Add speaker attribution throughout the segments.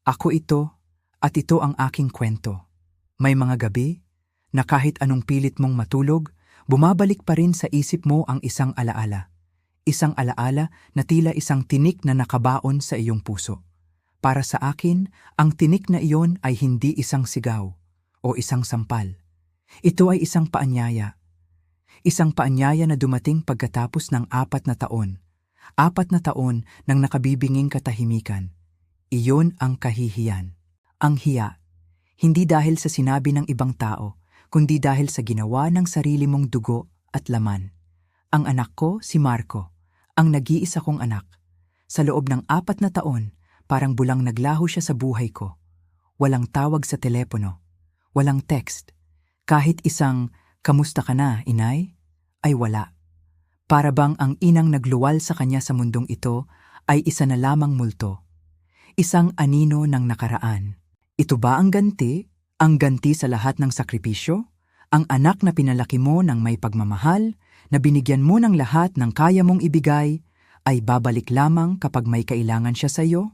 Speaker 1: Ako ito, at ito ang aking kwento. May mga gabi na kahit anong pilit mong matulog, bumabalik pa rin sa isip mo ang isang alaala. Isang alaala na tila isang tinik na nakabaon sa iyong puso. Para sa akin, ang tinik na iyon ay hindi isang sigaw o isang sampal. Ito ay isang paanyaya. Isang paanyaya na dumating pagkatapos ng 4 na taon. 4 na taon ng nakabibinging katahimikan. Iyon ang kahihiyan. Ang hiya. Hindi dahil sa sinabi ng ibang tao, kundi dahil sa ginawa ng sarili mong dugo at laman. Ang anak ko, si Marco, ang nag-iisa kong anak. Sa loob ng 4 na taon, parang bulang naglaho siya sa buhay ko. Walang tawag sa telepono. Walang text. Kahit isang, "Kamusta ka na, inay?" ay wala. Para bang ang inang nagluwal sa kanya sa mundong ito ay isa na lamang multo. Isang anino ng nakaraan. Ito ba ang ganti? Ang ganti sa lahat ng sakripisyo? Ang anak na pinalaki mo ng may pagmamahal, na binigyan mo ng lahat ng kaya mong ibigay, ay babalik lamang kapag may kailangan siya sa iyo?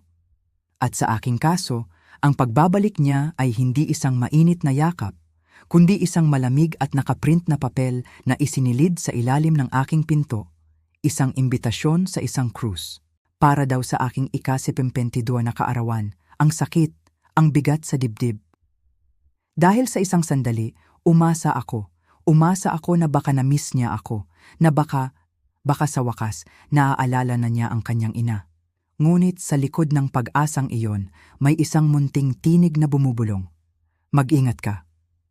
Speaker 1: At sa aking kaso, ang pagbabalik niya ay hindi isang mainit na yakap, kundi isang malamig at nakaprint na papel na isinilid sa ilalim ng aking pinto, isang imbitasyon sa isang krus. Para daw sa aking ika-72 na kaarawan, ang sakit, ang bigat sa dibdib. Dahil sa isang sandali, umasa ako na baka na-miss niya ako, na baka sa wakas, naaalala na niya ang kanyang ina. Ngunit sa likod ng pag-asang iyon, may isang munting tinig na bumubulong. Mag-ingat ka.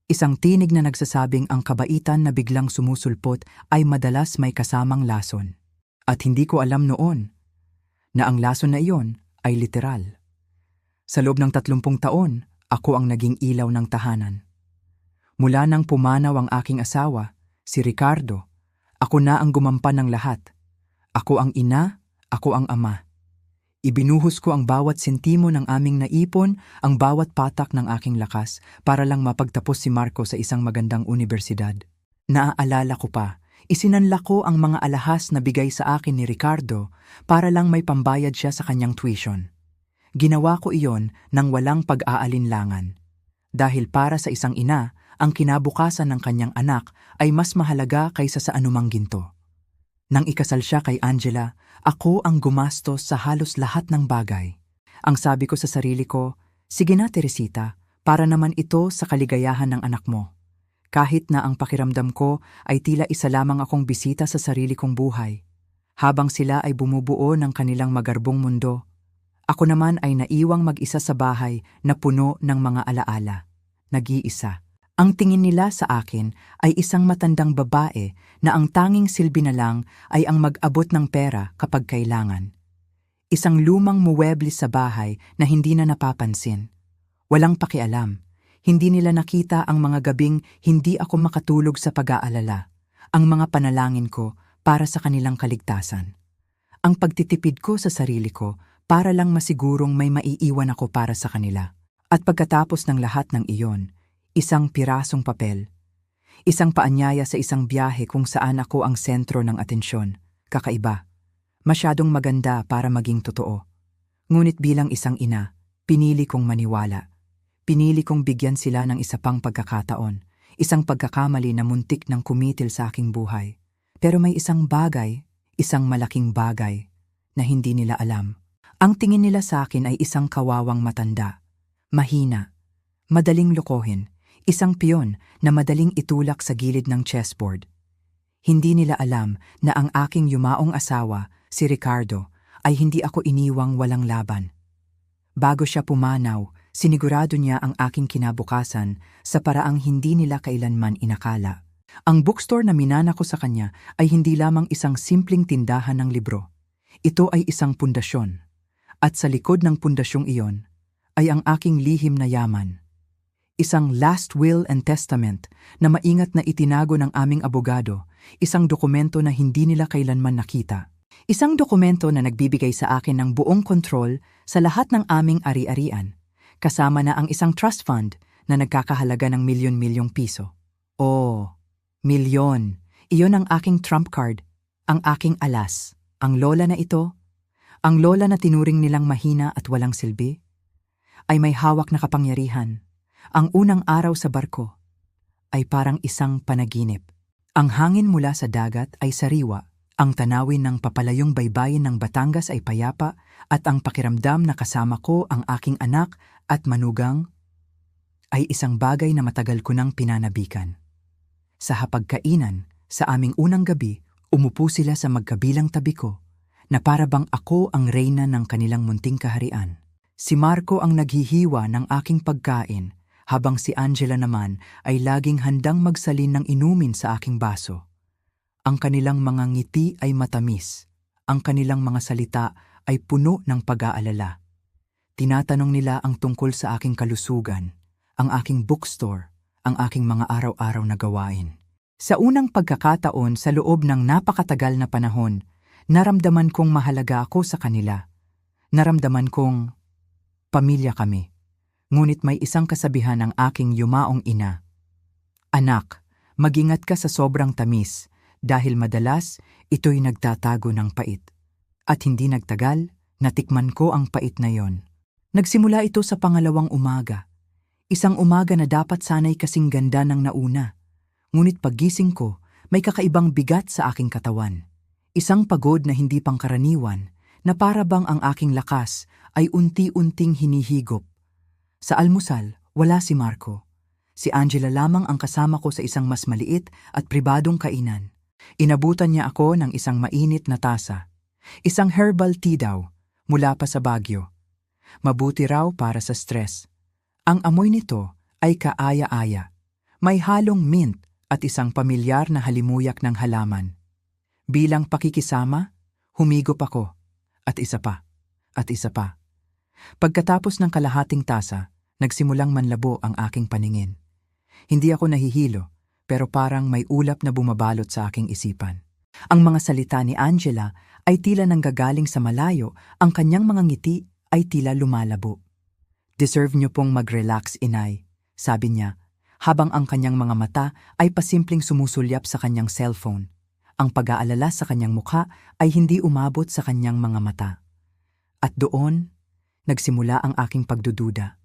Speaker 1: Isang tinig na nagsasabing ang kabaitan na biglang sumusulpot ay madalas may kasamang lason. At hindi ko alam noon na ang lason na iyon ay literal. Sa loob ng 30 taon, ako ang naging ilaw ng tahanan. Mula nang pumanaw ang aking asawa, si Ricardo, ako na ang gumampan ng lahat. Ako ang ina, ako ang ama. Ibinuhos ko ang bawat sentimo ng aming naipon, ang bawat patak ng aking lakas para lang mapagtapos si Marco sa isang magandang unibersidad. Naaalala ko pa, isinanla ko ang mga alahas na bigay sa akin ni Ricardo para lang may pambayad siya sa kanyang tuition. Ginawa ko iyon nang walang pag-aalinlangan. Dahil para sa isang ina, ang kinabukasan ng kanyang anak ay mas mahalaga kaysa sa anumang ginto. Nang ikasal siya kay Angela, ako ang gumastos sa halos lahat ng bagay. Ang sabi ko sa sarili ko, "Sige na, Teresita, para naman ito sa kaligayahan ng anak mo." Kahit na ang pakiramdam ko ay tila isa lamang akong bisita sa sarili kong buhay. Habang sila ay bumubuo ng kanilang magarbong mundo, ako naman ay naiwang mag-isa sa bahay na puno ng mga alaala. Nag-iisa. Ang tingin nila sa akin ay isang matandang babae na ang tanging silbi na lang ay ang mag-abot ng pera kapag kailangan. Isang lumang muweble sa bahay na hindi na napapansin. Walang pakialam. Hindi nila nakita ang mga gabing hindi ako makatulog sa pag-aalala, ang mga panalangin ko para sa kanilang kaligtasan. Ang pagtitipid ko sa sarili ko para lang masigurong may maiiwan ako para sa kanila. At pagkatapos ng lahat ng iyon, isang pirasong papel. Isang paanyaya sa isang biyahe kung saan ako ang sentro ng atensyon. Kakaiba. Masyadong maganda para maging totoo. Ngunit bilang isang ina, pinili kong maniwala. Pinili kong bigyan sila ng isa pang pagkakataon. Isang pagkakamali na muntik ng kumitil sa aking buhay. Pero may isang bagay, isang malaking bagay, na hindi nila alam. Ang tingin nila sa akin ay isang kawawang matanda. Mahina. Madaling lokohin. Isang piyon na madaling itulak sa gilid ng chessboard. Hindi nila alam na ang aking yumaong asawa, si Ricardo, ay hindi ako iniwang walang laban. Bago siya pumanaw, sinigurado niya ang aking kinabukasan sa paraang hindi nila kailanman inakala. Ang bookstore na minana ko sa kanya ay hindi lamang isang simpleng tindahan ng libro. Ito ay isang pundasyon. At sa likod ng pundasyong iyon ay ang aking lihim na yaman. Isang last will and testament na maingat na itinago ng aming abogado, isang dokumento na hindi nila kailanman nakita. Isang dokumento na nagbibigay sa akin ng buong kontrol sa lahat ng aming ari-arian, kasama na ang isang trust fund na nagkakahalaga ng milyon-milyong piso. Oh, milyon! Iyon ang aking trump card, ang aking alas, ang lola na ito, ang lola na tinuring nilang mahina at walang silbi. ay may hawak na kapangyarihan. Ang unang araw sa barko ay parang isang panaginip. Ang hangin mula sa dagat ay sariwa, ang tanawin ng papalayong baybayin ng Batangas ay payapa, at ang pakiramdam na kasama ko ang aking anak at manugang ay isang bagay na matagal ko nang pinanabikan. Sa hapagkainan, sa aming unang gabi, umupo sila sa magkabilang tabi ko, na para bang ako ang reyna ng kanilang munting kaharian. Si Marco ang naghihiwa ng aking pagkain, habang si Angela naman ay laging handang magsalin ng inumin sa aking baso. Ang kanilang mga ngiti ay matamis, ang kanilang mga salita ay puno ng pag-aalala. Tinatanong nila ang tungkol sa aking kalusugan, ang aking bookstore, ang aking mga araw-araw na gawain. Sa unang pagkakataon sa loob ng napakatagal na panahon, naramdaman kong mahalaga ako sa kanila. Naramdaman kong pamilya kami. Ngunit may isang kasabihan ng aking yumaong ina. Anak, mag-ingat ka sa sobrang tamis dahil madalas ito'y nagtatago ng pait. At hindi nagtagal, natikman ko ang pait na yon. Nagsimula ito sa pangalawang umaga. Isang umaga na dapat sana'y kasing ganda ng nauna. Ngunit paggising ko, may kakaibang bigat sa aking katawan. Isang pagod na hindi pangkaraniwan, na para bang ang aking lakas ay unti-unting hinihigop. Sa almusal, wala si Marco. Si Angela lamang ang kasama ko sa isang mas maliit at pribadong kainan. Inabutan niya ako ng isang mainit na tasa. Isang herbal tea daw, mula pa sa Baguio. Mabuti raw para sa stress. Ang amoy nito ay kaaya-aya. May halong mint at isang pamilyar na halimuyak ng halaman. Bilang pakikisama, humigop ako. At isa pa. At isa pa. Pagkatapos ng kalahating tasa, nagsimulang manlabo ang aking paningin. Hindi ako nahihilo, pero parang may ulap na bumabalot sa aking isipan. Ang mga salita ni Angela ay tila nanggagaling sa malayo, ang kanyang mga ngiti ay tila lumalabo. Deserve niyo pong mag-relax, inay, sabi niya, habang ang kanyang mga mata ay pasimpleng sumusulyap sa kanyang cellphone. Ang pag-aalala sa kanyang mukha ay hindi umabot sa kanyang mga mata. At doon, nagsimula ang aking pagdududa.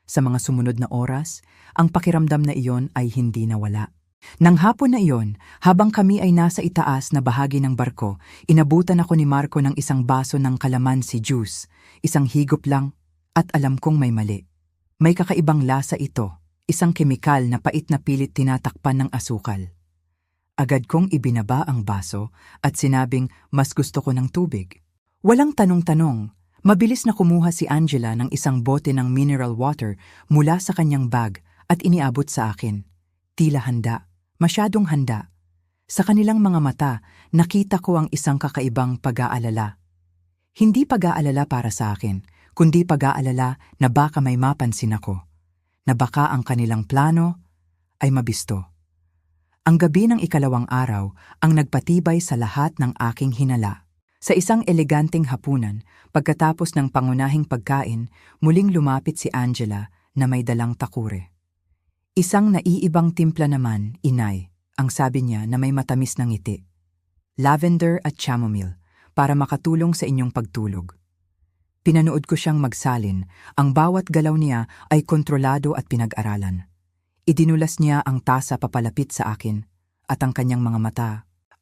Speaker 1: Sa mga sumunod na oras, ang pakiramdam na iyon ay hindi nawala. Nang hapon na iyon, habang kami ay nasa itaas na bahagi ng barko, inabutan ako ni Marco ng isang baso ng kalamansi juice, isang higop lang, at alam kong may mali. May kakaibang lasa ito, isang kemikal na pait na pilit tinatakpan ng asukal. Agad kong ibinaba ang baso at sinabing mas gusto ko ng tubig. Walang tanong-tanong. Mabilis na kumuha si Angela ng isang bote ng mineral water mula sa kanyang bag at iniabot sa akin. Tila handa, masyadong handa. Sa kanilang mga mata, nakita ko ang isang kakaibang pag-aalala. Hindi pag-aalala para sa akin, kundi pag-aalala na baka may mapansin ako. Na baka ang kanilang plano ay mabisto. Ang gabi ng ikalawang araw ang nagpatibay sa lahat ng aking hinala. Sa isang eleganteng hapunan, pagkatapos ng pangunahing pagkain, muling lumapit si Angela na may dalang takure. Isang naiibang timpla naman, inay, ang sabi niya na may matamis na ngiti. Lavender at chamomile, para makatulong sa inyong pagtulog. Pinanood ko siyang magsalin, ang bawat galaw niya ay kontrolado at pinag-aralan. Idinulas niya ang tasa papalapit sa akin, at ang kanyang mga mata.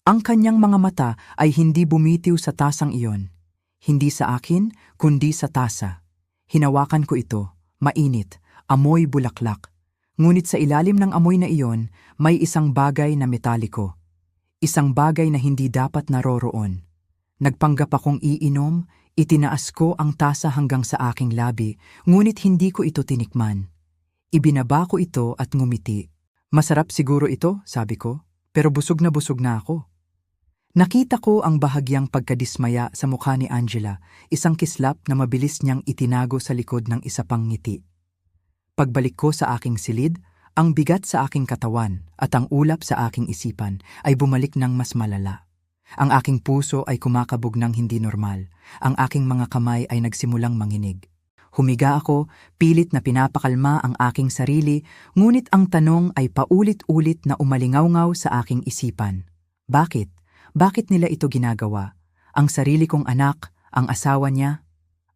Speaker 1: Ang kanyang mga mata ay hindi bumitiw sa tasang iyon. Hindi sa akin, kundi sa tasa. Hinawakan ko ito, mainit, amoy bulaklak. Ngunit sa ilalim ng amoy na iyon, may isang bagay na metaliko. Isang bagay na hindi dapat naroroon. Nagpanggap akong iinom, itinaas ko ang tasa hanggang sa aking labi, ngunit hindi ko ito tinikman. Ibinaba ko ito at ngumiti. Masarap siguro ito, sabi ko, pero busog na ako. Nakita ko ang bahagyang pagkadismaya sa mukha ni Angela, isang kislap na mabilis niyang itinago sa likod ng isa pang ngiti. Pagbalik ko sa aking silid, ang bigat sa aking katawan at ang ulap sa aking isipan ay bumalik ng mas malala. Ang aking puso ay kumakabog ng hindi normal. Ang aking mga kamay ay nagsimulang manginig. Humiga ako, pilit na pinapakalma ang aking sarili, ngunit ang tanong ay paulit-ulit na umalingaw-ngaw sa aking isipan. Bakit? Bakit nila ito ginagawa? Ang sarili kong anak, ang asawa niya?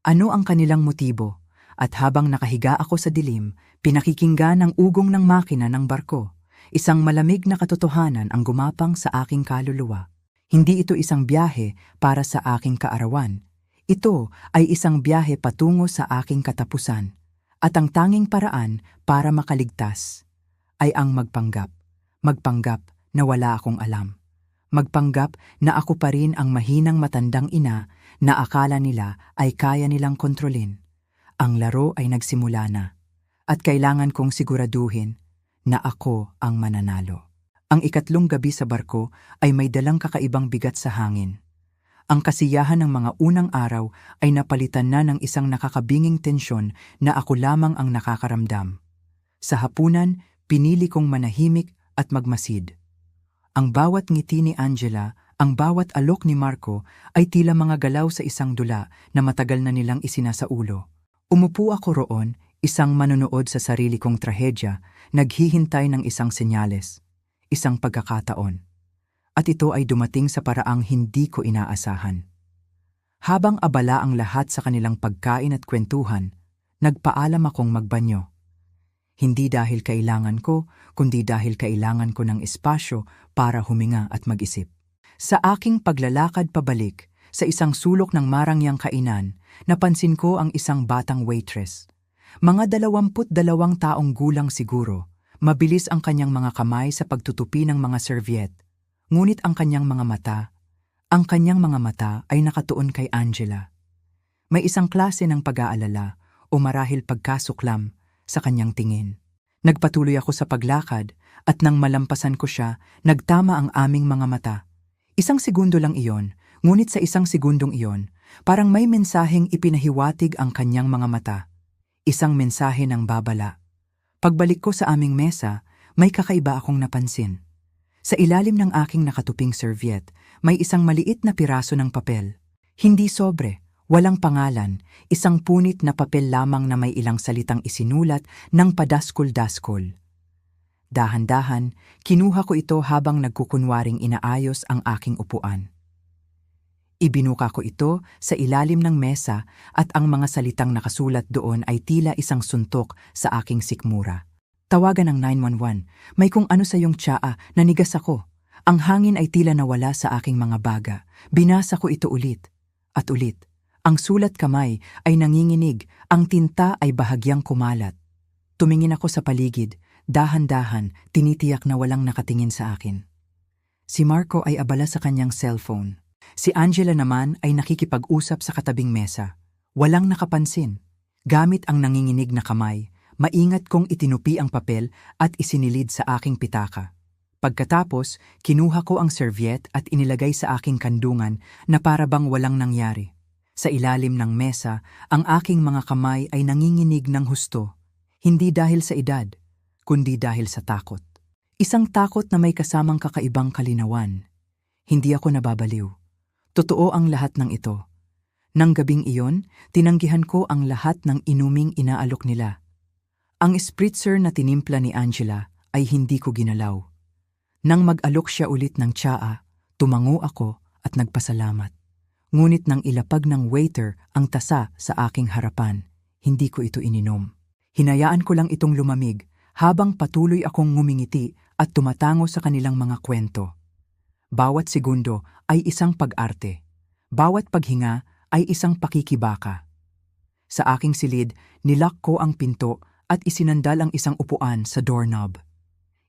Speaker 1: Ano ang kanilang motibo? At habang nakahiga ako sa dilim, pinakikinggan ang ugong ng makina ng barko. Isang malamig na katotohanan ang gumapang sa aking kaluluwa. Hindi ito isang biyahe para sa aking kaarawan. Ito ay isang biyahe patungo sa aking katapusan. At ang tanging paraan para makaligtas ay ang magpanggap. Magpanggap na wala akong alam. Magpanggap na ako pa rin ang mahinang matandang ina na akala nila ay kaya nilang kontrolin. Ang laro ay nagsimula na, at kailangan kong siguraduhin na ako ang mananalo. Ang ikatlong gabi sa barko ay may dalang kakaibang bigat sa hangin. Ang kasiyahan ng mga unang araw ay napalitan na ng isang nakakabinging tensyon na ako lamang ang nakakaramdam. Sa hapunan, pinili kong manahimik at magmasid. Ang bawat ngiti ni Angela, ang bawat alok ni Marco ay tila mga galaw sa isang dula na matagal na nilang isinasaulo. Umupo ako roon, isang manonood sa sarili kong trahedya, naghihintay ng isang senyales, isang pagkakataon. At ito ay dumating sa paraang hindi ko inaasahan. Habang abala ang lahat sa kanilang pagkain at kwentuhan, nagpaalam akong magbanyo. Hindi dahil kailangan ko, kundi dahil kailangan ko ng espasyo para huminga at mag-isip. Sa aking paglalakad pabalik, sa isang sulok ng marangyang kainan, napansin ko ang isang batang waitress. Mga 22 taong gulang siguro, mabilis ang kanyang mga kamay sa pagtutupi ng mga serviette. Ngunit ang kanyang mga mata ay nakatuon kay Angela. May isang klase ng pag-aalala o marahil pagkasuklam sa kanyang tingin. Nagpatuloy ako sa paglakad at nang malampasan ko siya, nagtama ang aming mga mata. Isang segundo lang iyon, ngunit sa isang segundong iyon, parang may mensaheng ipinahiwatig ang kanyang mga mata. Isang mensahe ng babala. Pagbalik ko sa aming mesa, may kakaiba akong napansin. Sa ilalim ng aking nakatuping serviette, may isang maliit na piraso ng papel. Hindi sobre, walang pangalan, isang punit na papel lamang na may ilang salitang isinulat ng padaskol-daskol. Dahan-dahan, kinuha ko ito habang nagkukunwaring inaayos ang aking upuan. Ibinuka ko ito sa ilalim ng mesa at ang mga salitang nakasulat doon ay tila isang suntok sa aking sikmura. Tawagan ng 911, may kung ano sa iyong tsaa, nanigas ako. Ang hangin ay tila nawala sa aking mga baga. Binasa ko ito ulit at ulit. Ang sulat kamay ay nanginginig, ang tinta ay bahagyang kumalat. Tumingin ako sa paligid, dahan-dahan, tinitiyak na walang nakatingin sa akin. Si Marco ay abala sa kanyang cellphone. Si Angela naman ay nakikipag-usap sa katabing mesa. Walang nakapansin. Gamit ang nanginginig na kamay, maingat kong itinupi ang papel at isinilid sa aking pitaka. Pagkatapos, kinuha ko ang serviette at inilagay sa aking kandungan na para bang walang nangyari. Sa ilalim ng mesa, ang aking mga kamay ay nanginginig ng husto. Hindi dahil sa edad, kundi dahil sa takot. Isang takot na may kasamang kakaibang kalinawan. Hindi ako nababaliw. Totoo ang lahat ng ito. Nang gabing iyon, tinanggihan ko ang lahat ng inuming inaalok nila. Ang spritzer na tinimpla ni Angela ay hindi ko ginalaw. Nang mag-alok siya ulit ng tsaa, tumango ako at nagpasalamat. Ngunit nang ilapag ng waiter ang tasa sa aking harapan, hindi ko ito ininom. Hinayaan ko lang itong lumamig habang patuloy akong ngumingiti at tumatango sa kanilang mga kwento. Bawat segundo ay isang pag-arte. Bawat paghinga ay isang pakikibaka. Sa aking silid, nilock ko ang pinto at isinandal ang isang upuan sa doorknob.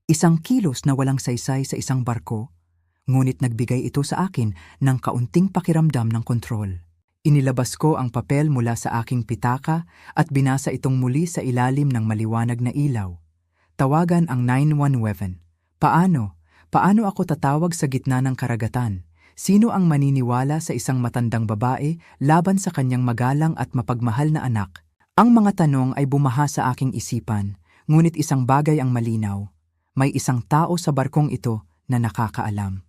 Speaker 1: Isang kilos na walang saysay sa isang barko, ngunit nagbigay ito sa akin ng kaunting pakiramdam ng kontrol. Inilabas ko ang papel mula sa aking pitaka at binasa itong muli sa ilalim ng maliwanag na ilaw. Tawagan ang 911. Paano ako tatawag sa gitna ng karagatan? Sino ang maniniwala sa isang matandang babae laban sa kanyang magalang at mapagmahal na anak? Ang mga tanong ay bumaha sa aking isipan, ngunit isang bagay ang malinaw. May isang tao sa barkong ito na nakakaalam.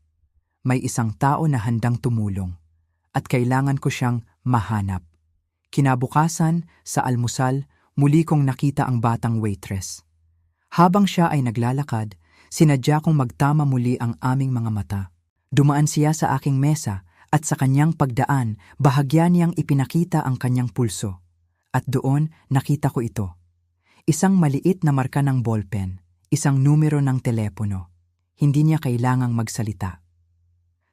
Speaker 1: May isang tao na handang tumulong. At kailangan ko siyang mahanap. Kinabukasan, sa almusal, muli kong nakita ang batang waitress. Habang siya ay naglalakad, sinadya kong magtama muli ang aming mga mata. Dumaan siya sa aking mesa at sa kanyang pagdaan, bahagya niyang ipinakita ang kanyang pulso. At doon, nakita ko ito. Isang maliit na marka ng ballpen, isang numero ng telepono. Hindi niya kailangang magsalita.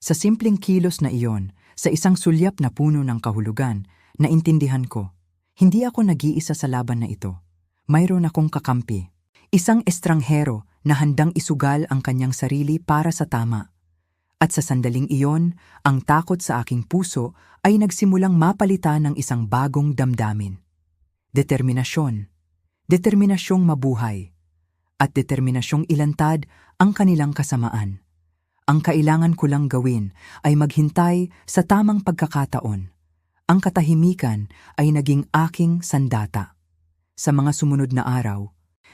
Speaker 1: Sa simpleng kilos na iyon, sa isang sulyap na puno ng kahulugan, naintindihan ko, hindi ako nag-iisa sa laban na ito. Mayroon akong kakampi. Isang estranghero na handang isugal ang kanyang sarili para sa tama. At sa sandaling iyon, ang takot sa aking puso ay nagsimulang mapalitan ng isang bagong damdamin. Determinasyon. Determinasyong mabuhay. At determinasyong ilantad ang kanilang kasamaan. Ang kailangan ko lang gawin ay maghintay sa tamang pagkakataon. Ang katahimikan ay naging aking sandata. Sa mga sumunod na araw,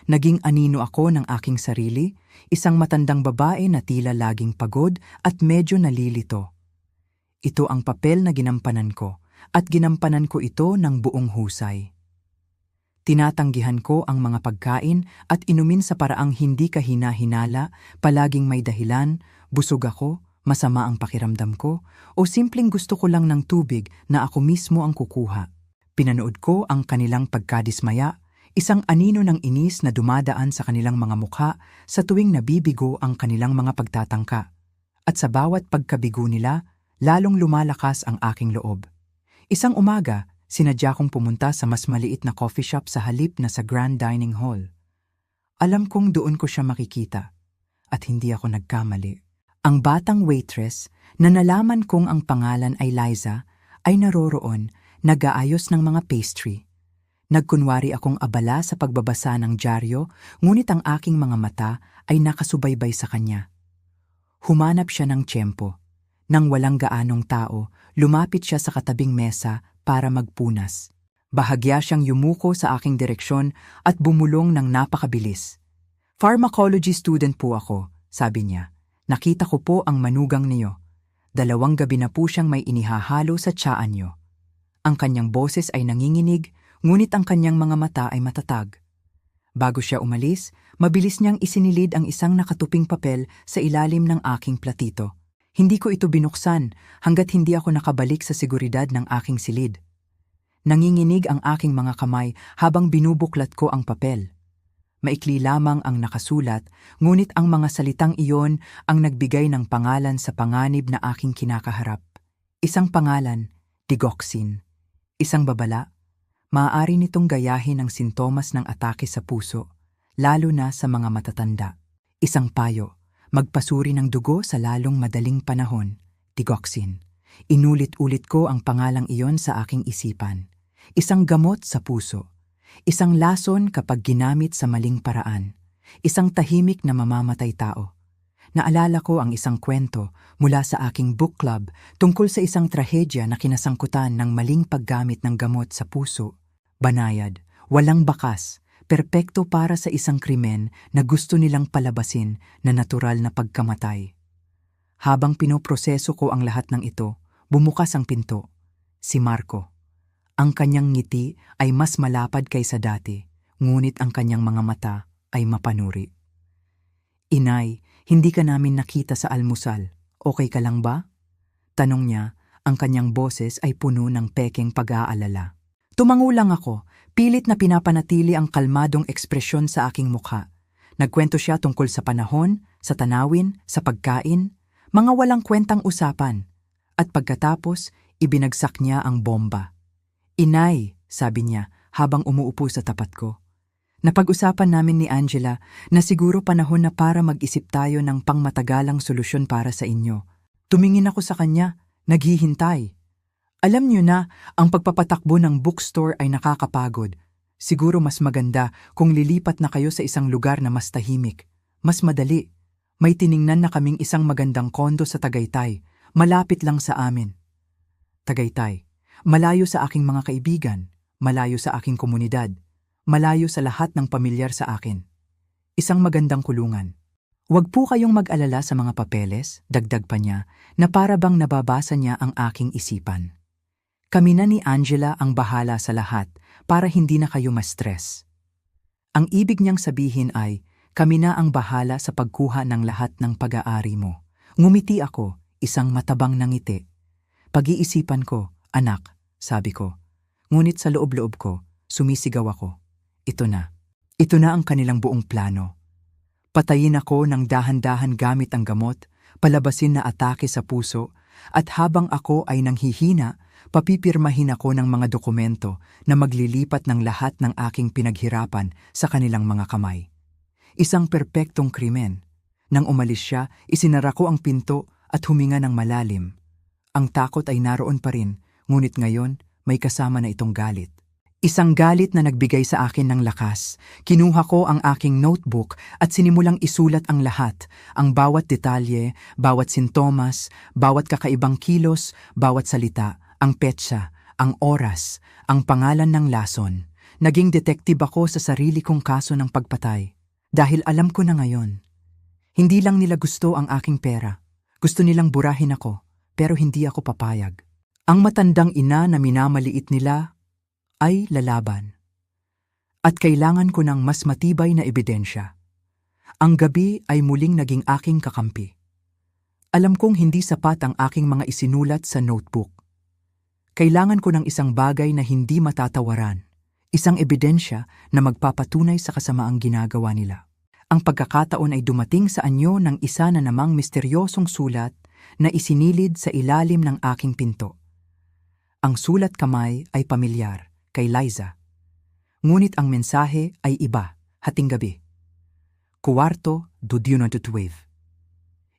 Speaker 1: naging anino ako ng aking sarili, isang matandang babae na tila laging pagod at medyo nalilito. Ito ang papel na ginampanan ko, at ginampanan ko ito ng buong husay. Tinatanggihan ko ang mga pagkain at inumin sa paraang hindi kahina-hinala, palaging may dahilan, busog ako, masama ang pakiramdam ko, o simpleng gusto ko lang ng tubig na ako mismo ang kukuha. Pinanood ko ang kanilang pagkadismaya, isang anino ng inis na dumadaan sa kanilang mga mukha sa tuwing nabibigo ang kanilang mga pagtatangka. At sa bawat pagkabigo nila, lalong lumalakas ang aking loob. Isang umaga, sinadya kong pumunta sa mas maliit na coffee shop sa halip na sa Grand Dining Hall. Alam kong doon ko siya makikita, at hindi ako nagkamali. Ang batang waitress na nalaman kong ang pangalan ay Liza ay naroroon, nag-aayos ng mga pastry. Nagkunwari akong abala sa pagbabasa ng dyaryo, ngunit ang aking mga mata ay nakasubaybay sa kanya. Humanap siya ng tiyempo. Nang walang gaanong tao, lumapit siya sa katabing mesa para magpunas. Bahagya siyang yumuko sa aking direksyon at bumulong ng napakabilis. "Pharmacology student po ako," sabi niya. "Nakita ko po ang manugang niyo. 2 gabi na po siyang may inihahalo sa tiyaan niyo." Ang kanyang boses ay nanginginig, ngunit ang kanyang mga mata ay matatag. Bago siya umalis, mabilis niyang isinilid ang isang nakatuping papel sa ilalim ng aking platito. Hindi ko ito binuksan hanggat hindi ako nakabalik sa seguridad ng aking silid. Nanginginig ang aking mga kamay habang binubuklat ko ang papel. Maikli lamang ang nakasulat, ngunit ang mga salitang iyon ang nagbigay ng pangalan sa panganib na aking kinakaharap. Isang pangalan, digoxin. Isang babala. Maaari nitong gayahin ang sintomas ng atake sa puso, lalo na sa mga matatanda. Isang payo, magpasuri ng dugo sa lalong madaling panahon, digoxin. Inulit-ulit ko ang pangalang iyon sa aking isipan. Isang gamot sa puso. Isang lason kapag ginamit sa maling paraan. Isang tahimik na mamamatay tao. Naalala ko ang isang kwento mula sa aking book club tungkol sa isang trahedya na kinasangkutan ng maling paggamit ng gamot sa puso. Banayad, walang bakas, perpekto para sa isang krimen na gusto nilang palabasin na natural na pagkamatay. Habang pinoproseso ko ang lahat ng ito, bumukas ang pinto. Si Marco. Ang kanyang ngiti ay mas malapad kaysa dati, ngunit ang kanyang mga mata ay mapanuri. "Inay, hindi ka namin nakita sa almusal. Okay ka lang ba?" Tanong niya, ang kanyang boses ay puno ng pekeng pag-aalala. Tumango lang ako, pilit na pinapanatili ang kalmadong ekspresyon sa aking mukha. Nagkwento siya tungkol sa panahon, sa tanawin, sa pagkain, mga walang kwentang usapan. At pagkatapos, ibinagsak niya ang bomba. "Inay," sabi niya habang umuupo sa tapat ko. "Napag-usapan namin ni Angela na siguro panahon na para mag-isip tayo ng pangmatagalang solusyon para sa inyo." Tumingin ako sa kanya, naghihintay. "Alam niyo na, ang pagpapatakbo ng bookstore ay nakakapagod. Siguro mas maganda kung lilipat na kayo sa isang lugar na mas tahimik. Mas madali. May tiningnan na kaming isang magandang kondo sa Tagaytay, malapit lang sa amin." Tagaytay. Malayo sa aking mga kaibigan, malayo sa aking komunidad, malayo sa lahat ng pamilyar sa akin. Isang magandang kulungan. "Huwag po kayong mag-alala sa mga papeles," dagdag pa niya, na para bang nababasa niya ang aking isipan. "Kami na ni Angela ang bahala sa lahat para hindi na kayo ma-stress." Ang ibig niyang sabihin ay, kami na ang bahala sa pagkuha ng lahat ng pag-aari mo. Ngumiti ako, isang matabang na ngiti. "Pag-iisipan ko, anak," sabi ko. Ngunit sa loob-loob ko, Sumisigaw ako. Ito na. Ito na ang kanilang buong plano. Patayin ako ng dahan-dahan gamit ang gamot, palabasin na atake sa puso, at habang ako ay nanghihina, papipirmahin ako ng mga dokumento na maglilipat ng lahat ng aking pinaghirapan sa kanilang mga kamay. Isang perpektong krimen. Nang umalis siya, isinara ko ang pinto at huminga ng malalim. Ang takot ay naroon pa rin, ngunit ngayon may kasama na itong galit. Isang galit na nagbigay sa akin ng lakas. Kinuha ko ang aking notebook at sinimulang isulat ang lahat, ang bawat detalye, bawat sintomas, bawat kakaibang kilos, bawat salita, ang petsa, ang oras, ang pangalan ng lason. Naging detective ako sa sarili kong kaso ng pagpatay. Dahil alam ko na ngayon. Hindi lang nila gusto ang aking pera. Gusto nilang burahin ako, pero hindi ako papayag. Ang matandang ina na minamaliit nila ay lalaban. At kailangan ko ng mas matibay na ebidensya. Ang gabi ay muling naging aking kakampi. Alam kong hindi sapat ang aking mga isinulat sa notebook. Kailangan ko ng isang bagay na hindi matatawaran, isang ebidensya na magpapatunay sa kasamaang ginagawa nila. Ang pagkakataon ay dumating sa anyo ng isa na namang misteryosong sulat na isinilid sa ilalim ng aking pinto. Ang sulat kamay ay pamilyar, kay Liza. Ngunit ang mensahe ay iba, hating gabi. Kuwarto, dudyuno tutwave.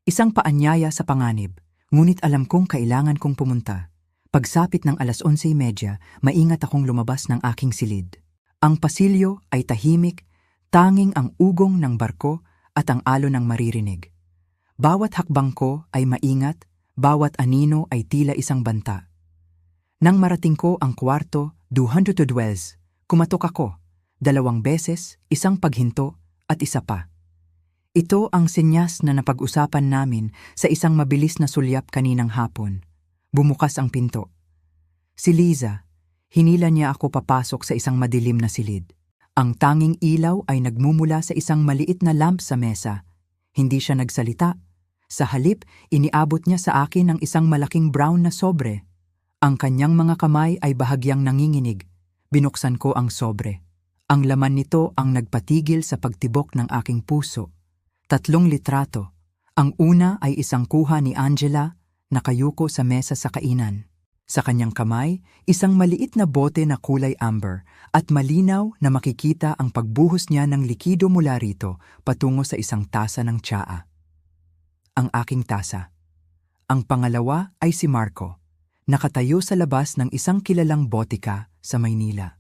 Speaker 1: Isang paanyaya sa panganib, ngunit alam kong kailangan kong pumunta. Pagsapit ng 11:30, maingat akong lumabas ng aking silid. Ang pasilyo ay tahimik, tanging ang ugong ng barko at ang alon ng maririnig. Bawat hakbang ko ay maingat, bawat anino ay tila isang banta. Nang marating ko ang kwarto, 212, kumatok ako, 2 beses, isang paghinto at isa pa. Ito ang senyas na napag-usapan namin sa isang mabilis na sulyap kaninang hapon. Bumukas ang pinto. Si Liza, hinila niya ako papasok sa isang madilim na silid. Ang tanging ilaw ay nagmumula sa isang maliit na lamp sa mesa. Hindi siya nagsalita. Sa halip, iniabot niya sa akin ang isang malaking brown na sobre. Ang kanyang mga kamay ay bahagyang nanginginig. Binuksan ko ang sobre. Ang laman nito ang nagpatigil sa pagtibok ng aking puso. 3 litrato. Ang una ay isang kuha ni Angela, nakayuko sa mesa sa kainan. Sa kanyang kamay, isang maliit na bote na kulay amber at malinaw na makikita ang pagbuhos niya ng likido mula rito patungo sa isang tasa ng tsaa. Ang aking tasa. Ang pangalawa ay si Marco. Nakatayo sa labas ng isang kilalang botika sa Maynila.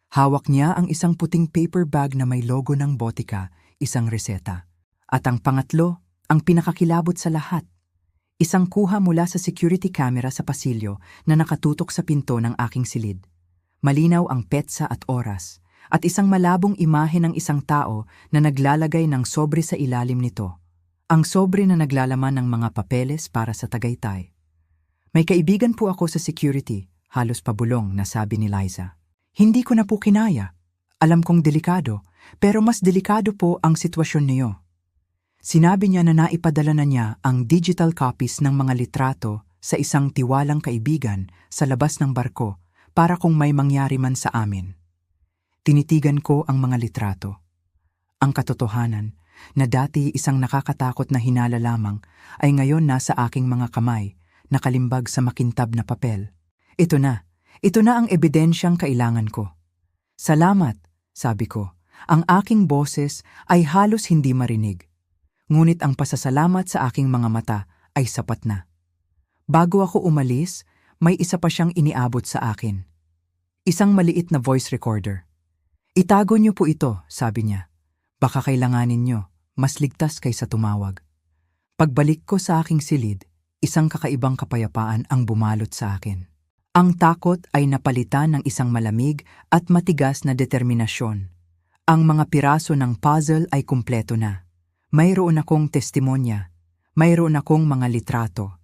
Speaker 1: Hawak niya ang isang puting paper bag na may logo ng botika, isang reseta. At ang pangatlo, ang pinakakilabot sa lahat. Isang kuha mula sa security camera sa pasilyo na nakatutok sa pinto ng aking silid. Malinaw ang petsa at oras, at isang malabong imahe ng isang tao na naglalagay ng sobre sa ilalim nito. Ang sobre na naglalaman ng mga papeles para sa Tagaytay. May kaibigan po ako sa security, halos pabulong na sabi ni Liza. Hindi ko na po kinaya. Alam kong delikado, pero mas delikado po ang sitwasyon niyo. Sinabi niya na naipadala na niya ang digital copies ng mga litrato sa isang tiwalang kaibigan sa labas ng barko para kung may mangyari man sa amin. Tinitigan ko ang mga litrato. Ang katotohanan na dati isang nakakatakot na hinala lamang ay ngayon nasa aking mga kamay, nakalimbag sa makintab na papel. Ito na ang ebidensyang kailangan ko. Salamat, sabi ko. Ang aking boses ay halos hindi marinig. Ngunit ang pasasalamat sa aking mga mata ay sapat na. Bago ako umalis, may isa pa siyang iniabot sa akin. Isang maliit na voice recorder. Itago niyo po ito, sabi niya. Baka kailanganin niyo, mas ligtas kaysa tumawag. Pagbalik ko sa aking silid, isang kakaibang kapayapaan ang bumalot sa akin. Ang takot ay napalitan ng isang malamig at matigas na determinasyon. Ang mga piraso ng puzzle ay kumpleto na. Mayroon akong testimonya, mayroon akong mga litrato.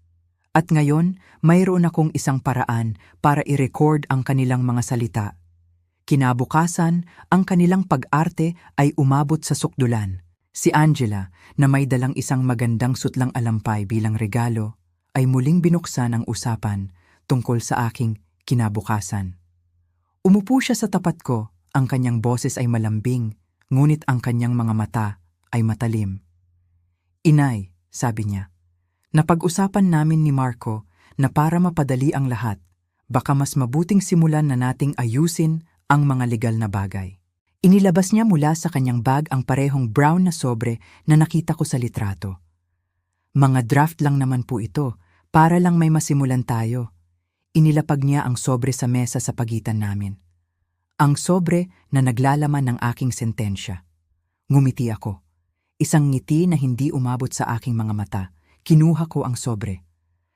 Speaker 1: At ngayon, mayroon akong isang paraan para i-record ang kanilang mga salita. Kinabukasan, ang kanilang pag-arte ay umabot sa sukdulan. Si Angela, na may dalang isang magandang sutlang alampay bilang regalo, ay muling binuksan ang usapan tungkol sa aking kinabukasan. Umupo siya sa tapat ko, ang kanyang boses ay malambing, ngunit ang kanyang mga mata ay matalim. Inay, sabi niya, napag-usapan namin ni Marco na para mapadali ang lahat, baka mas mabuting simulan na nating ayusin ang mga legal na bagay. Inilabas niya mula sa kanyang bag ang parehong brown na sobre na nakita ko sa litrato. Mga draft lang naman po ito, para lang may masimulan tayo. Inilapag niya ang sobre sa mesa sa pagitan namin. Ang sobre na naglalaman ng aking sentensya. Ngumiti ako. Isang ngiti na hindi umabot sa aking mga mata. Kinuha ko ang sobre.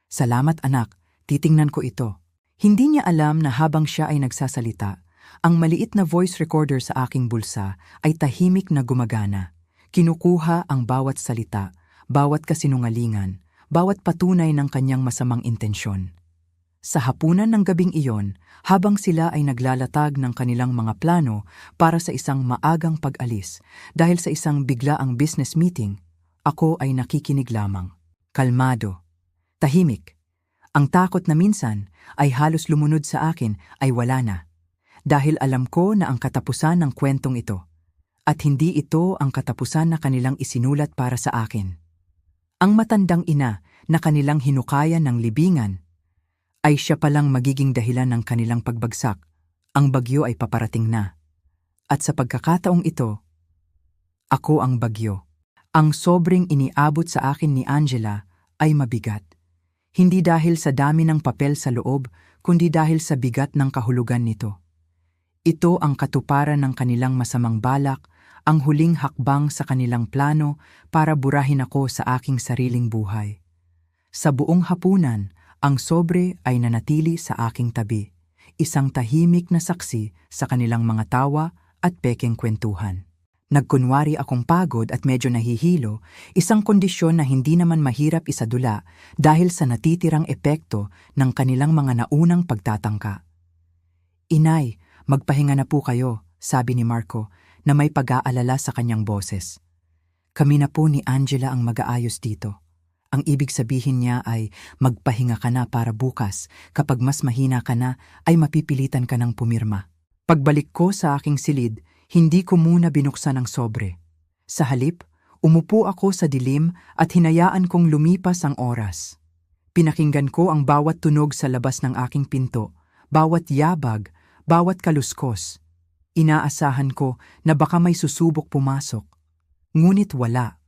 Speaker 1: Salamat anak, titingnan ko ito. Hindi niya alam na habang siya ay nagsasalita, ang maliit na voice recorder sa aking bulsa ay tahimik na gumagana. Kinukuha ang bawat salita, bawat kasinungalingan, bawat patunay ng kanyang masamang intensyon. Sa hapunan ng gabing iyon, habang sila ay naglalatag ng kanilang mga plano para sa isang maagang pag-alis dahil sa isang biglaang business meeting, ako ay nakikinig lamang. Kalmado. Tahimik. Ang takot na minsan ay halos lumunod sa akin ay wala na. Dahil alam ko na ang katapusan ng kwentong ito. At hindi ito ang katapusan na kanilang isinulat para sa akin. Ang matandang ina na kanilang hinukayan ng libingan ay siya palang magiging dahilan ng kanilang pagbagsak. Ang bagyo ay paparating na. At sa pagkakataong ito, ako ang bagyo. Ang sobrang iniabot sa akin ni Angela ay mabigat. Hindi dahil sa dami ng papel sa loob, kundi dahil sa bigat ng kahulugan nito. Ito ang katuparan ng kanilang masamang balak, ang huling hakbang sa kanilang plano para burahin ako sa aking sariling buhay. Sa buong hapunan, ang sobre ay nanatili sa aking tabi, isang tahimik na saksi sa kanilang mga tawa at pekeng kwentuhan. Nagkunwari akong pagod at medyo nahihilo, isang kondisyon na hindi naman mahirap isadula dahil sa natitirang epekto ng kanilang mga naunang pagtatangka. Inay, magpahinga na po kayo, sabi ni Marco na may pag-aalala sa kanyang boses. Kami na po ni Angela ang mag-aayos dito. Ang ibig sabihin niya ay magpahinga ka na para bukas, kapag mas mahina ka na ay mapipilitan ka ng pumirma. Pagbalik ko sa aking silid, hindi ko muna binuksan ang sobre. Sa halip, umupo ako sa dilim at hinayaan kong lumipas ang oras. Pinakinggan ko ang bawat tunog sa labas ng aking pinto, bawat yabag, bawat kaluskos. Inaasahan ko na baka may susubok pumasok. Ngunit wala.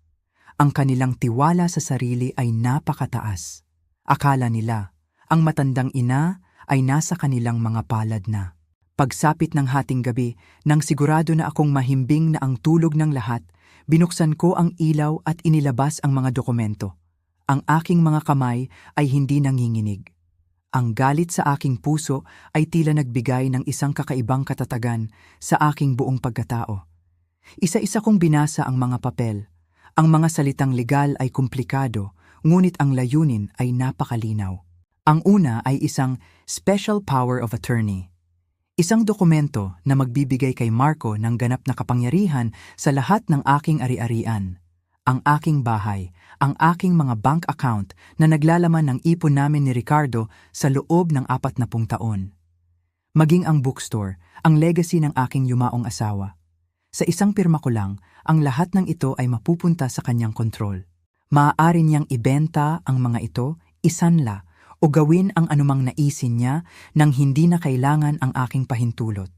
Speaker 1: Ang kanilang tiwala sa sarili ay napakataas. Akala nila, ang matandang ina ay nasa kanilang mga palad na. Pagsapit ng hating gabi, nang sigurado na akong mahimbing na ang tulog ng lahat, binuksan ko ang ilaw at inilabas ang mga dokumento. Ang aking mga kamay ay hindi nanginginig. Ang galit sa aking puso ay tila nagbigay ng isang kakaibang katatagan sa aking buong pagkatao. Isa-isa kong binasa ang mga papel. Ang mga salitang legal ay komplikado, ngunit ang layunin ay napakalinaw. Ang una ay isang Special Power of Attorney. Isang dokumento na magbibigay kay Marco ng ganap na kapangyarihan sa lahat ng aking ari-arian. Ang aking bahay, ang aking mga bank account na naglalaman ng ipon namin ni Ricardo sa loob ng 40 taon. Maging ang bookstore, ang legacy ng aking yumaong asawa. Sa isang pirma ko lang, ang lahat ng ito ay mapupunta sa kanyang kontrol. Maaari niyang ibenta ang mga ito, isanla, o gawin ang anumang naisin niya nang hindi na kailangan ang aking pahintulot.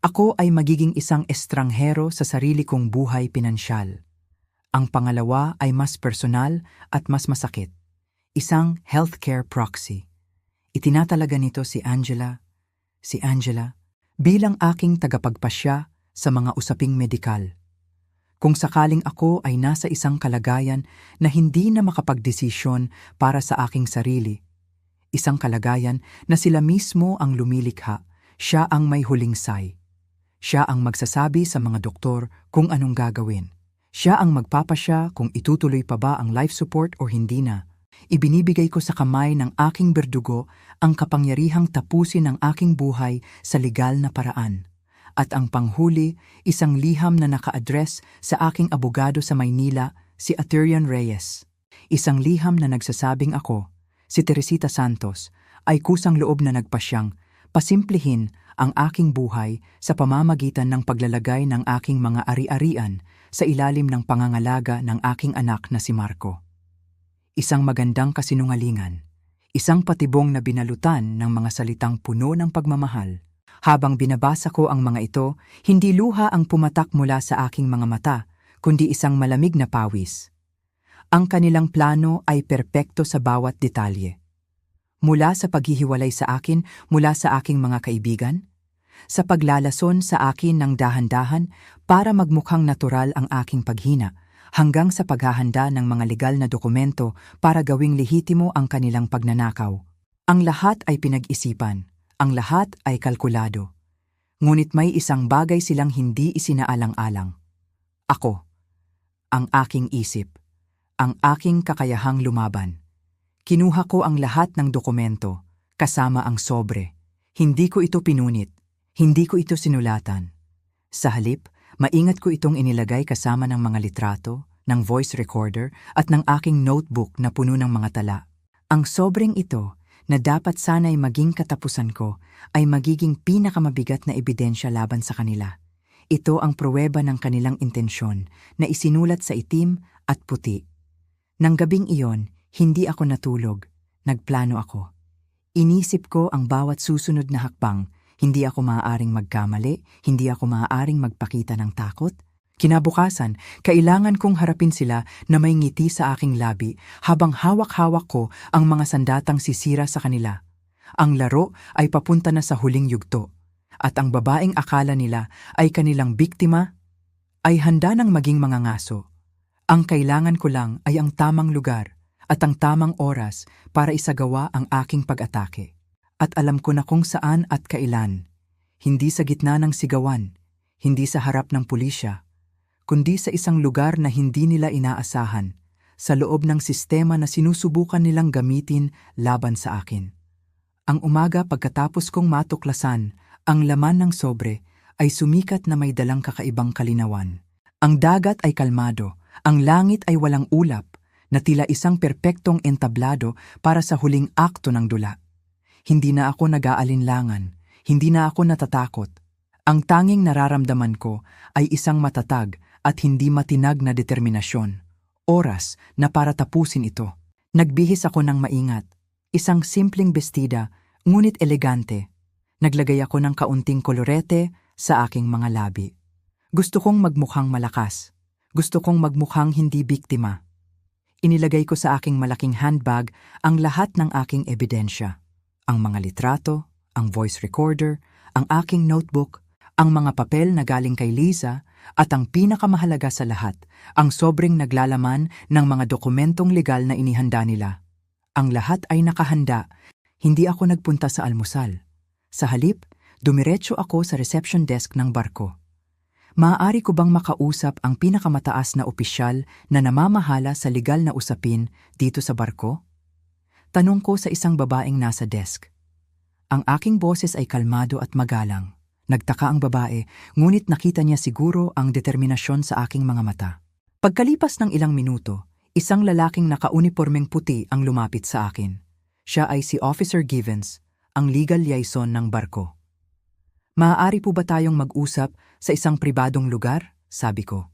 Speaker 1: Ako ay magiging isang estranghero sa sarili kong buhay pinansyal. Ang pangalawa ay mas personal at mas masakit. Isang healthcare proxy. Itinatalaga nito si Angela bilang aking tagapagpasya sa mga usaping medikal. Kung sakaling ako ay nasa isang kalagayan na hindi na makapagdesisyon para sa aking sarili, isang kalagayan na sila mismo ang lumilikha, siya ang may huling say. Siya ang magsasabi sa mga doktor kung anong gagawin. Siya ang magpapasya kung itutuloy pa ba ang life support o hindi na. Ibinibigay ko sa kamay ng aking berdugo ang kapangyarihang tapusin ang aking buhay sa legal na paraan. At ang panghuli, isang liham na naka-address sa aking abogado sa Maynila, si Aterian Reyes. Isang liham na nagsasabing ako, si Teresita Santos, ay kusang loob na nagpasyang pasimplihin ang aking buhay sa pamamagitan ng paglalagay ng aking mga ari-arian sa ilalim ng pangangalaga ng aking anak na si Marco. Isang magandang kasinungalingan, isang patibong na binalutan ng mga salitang puno ng pagmamahal. Habang binabasa ko ang mga ito, hindi luha ang pumatak mula sa aking mga mata, kundi isang malamig na pawis. Ang kanilang plano ay perpekto sa bawat detalye. Mula sa paghihiwalay sa akin, mula sa aking mga kaibigan, sa paglalason sa akin ng dahan-dahan para magmukhang natural ang aking paghina, hanggang sa paghahanda ng mga legal na dokumento para gawing lehitimo ang kanilang pagnanakaw. Ang lahat ay pinag-isipan, ang lahat ay kalkulado. Ngunit may isang bagay silang hindi isinaalang-alang. Ako, ang aking isip, ang aking kakayahang lumaban. Kinuha ko ang lahat ng dokumento, kasama ang sobre. Hindi ko ito pinunit, hindi ko ito sinulatan. Sa halip, maingat ko itong inilagay kasama ng mga litrato, ng voice recorder at ng aking notebook na puno ng mga tala. Ang sobreng ito, na dapat sana'y maging katapusan ko, ay magiging pinakamabigat na ebidensya laban sa kanila. Ito ang pruweba ng kanilang intensyon na isinulat sa itim at puti. Nang gabing iyon, hindi ako natulog, nagplano ako. Inisip ko ang bawat susunod na hakbang, hindi ako maaaring magkamali, hindi ako maaaring magpakita ng takot. Kinabukasan, kailangan kong harapin sila na may ngiti sa aking labi habang hawak-hawak ko ang mga sandatang sisira sa kanila. Ang laro ay papunta na sa huling yugto, at ang babaeng akala nila ay kanilang biktima ay handa nang maging mga ngaso. Ang kailangan ko lang ay ang tamang lugar at ang tamang oras para isagawa ang aking pag-atake. At alam ko na kung saan at kailan. Hindi sa gitna ng sigawan, hindi sa harap ng pulisya, kundi sa isang lugar na hindi nila inaasahan, sa loob ng sistema na sinusubukan nilang gamitin laban sa akin. Ang umaga pagkatapos kong matuklasan, ang laman ng sobre ay sumikat na may dalang kakaibang kalinawan. Ang dagat ay kalmado, ang langit ay walang ulap, na tila isang perpektong entablado para sa huling akto ng dula. Hindi na ako nag-aalinlangan, hindi na ako natatakot. Ang tanging nararamdaman ko ay isang matatag at hindi matinag na determinasyon. Oras na para tapusin ito. Nagbihis ako ng maingat. Isang simpleng bestida, ngunit elegante. Naglagay ako ng kaunting kolorete sa aking mga labi. Gusto kong magmukhang malakas. Gusto kong magmukhang hindi biktima. Inilagay ko sa aking malaking handbag ang lahat ng aking ebidensya. Ang mga litrato, ang voice recorder, ang aking notebook, ang mga papel na galing kay Liza, at ang pinakamahalaga sa lahat, ang sobreng naglalaman ng mga dokumentong legal na inihanda nila. Ang lahat ay nakahanda. Hindi ako nagpunta sa almusal. Sa halip, dumiretso ako sa reception desk ng barko. Maaari ko bang makausap ang pinakamataas na opisyal na namamahala sa legal na usapin dito sa barko? Tanong ko sa isang babaeng nasa desk. Ang aking boses ay kalmado at magalang. Nagtaka ang babae, ngunit nakita niya siguro ang determinasyon sa aking mga mata. Pagkalipas ng ilang minuto, isang lalaking nakaunipormeng puti ang lumapit sa akin. Siya ay si Officer Givens, ang legal liaison ng barko. Maaari po ba tayong mag-usap sa isang pribadong lugar? Sabi ko.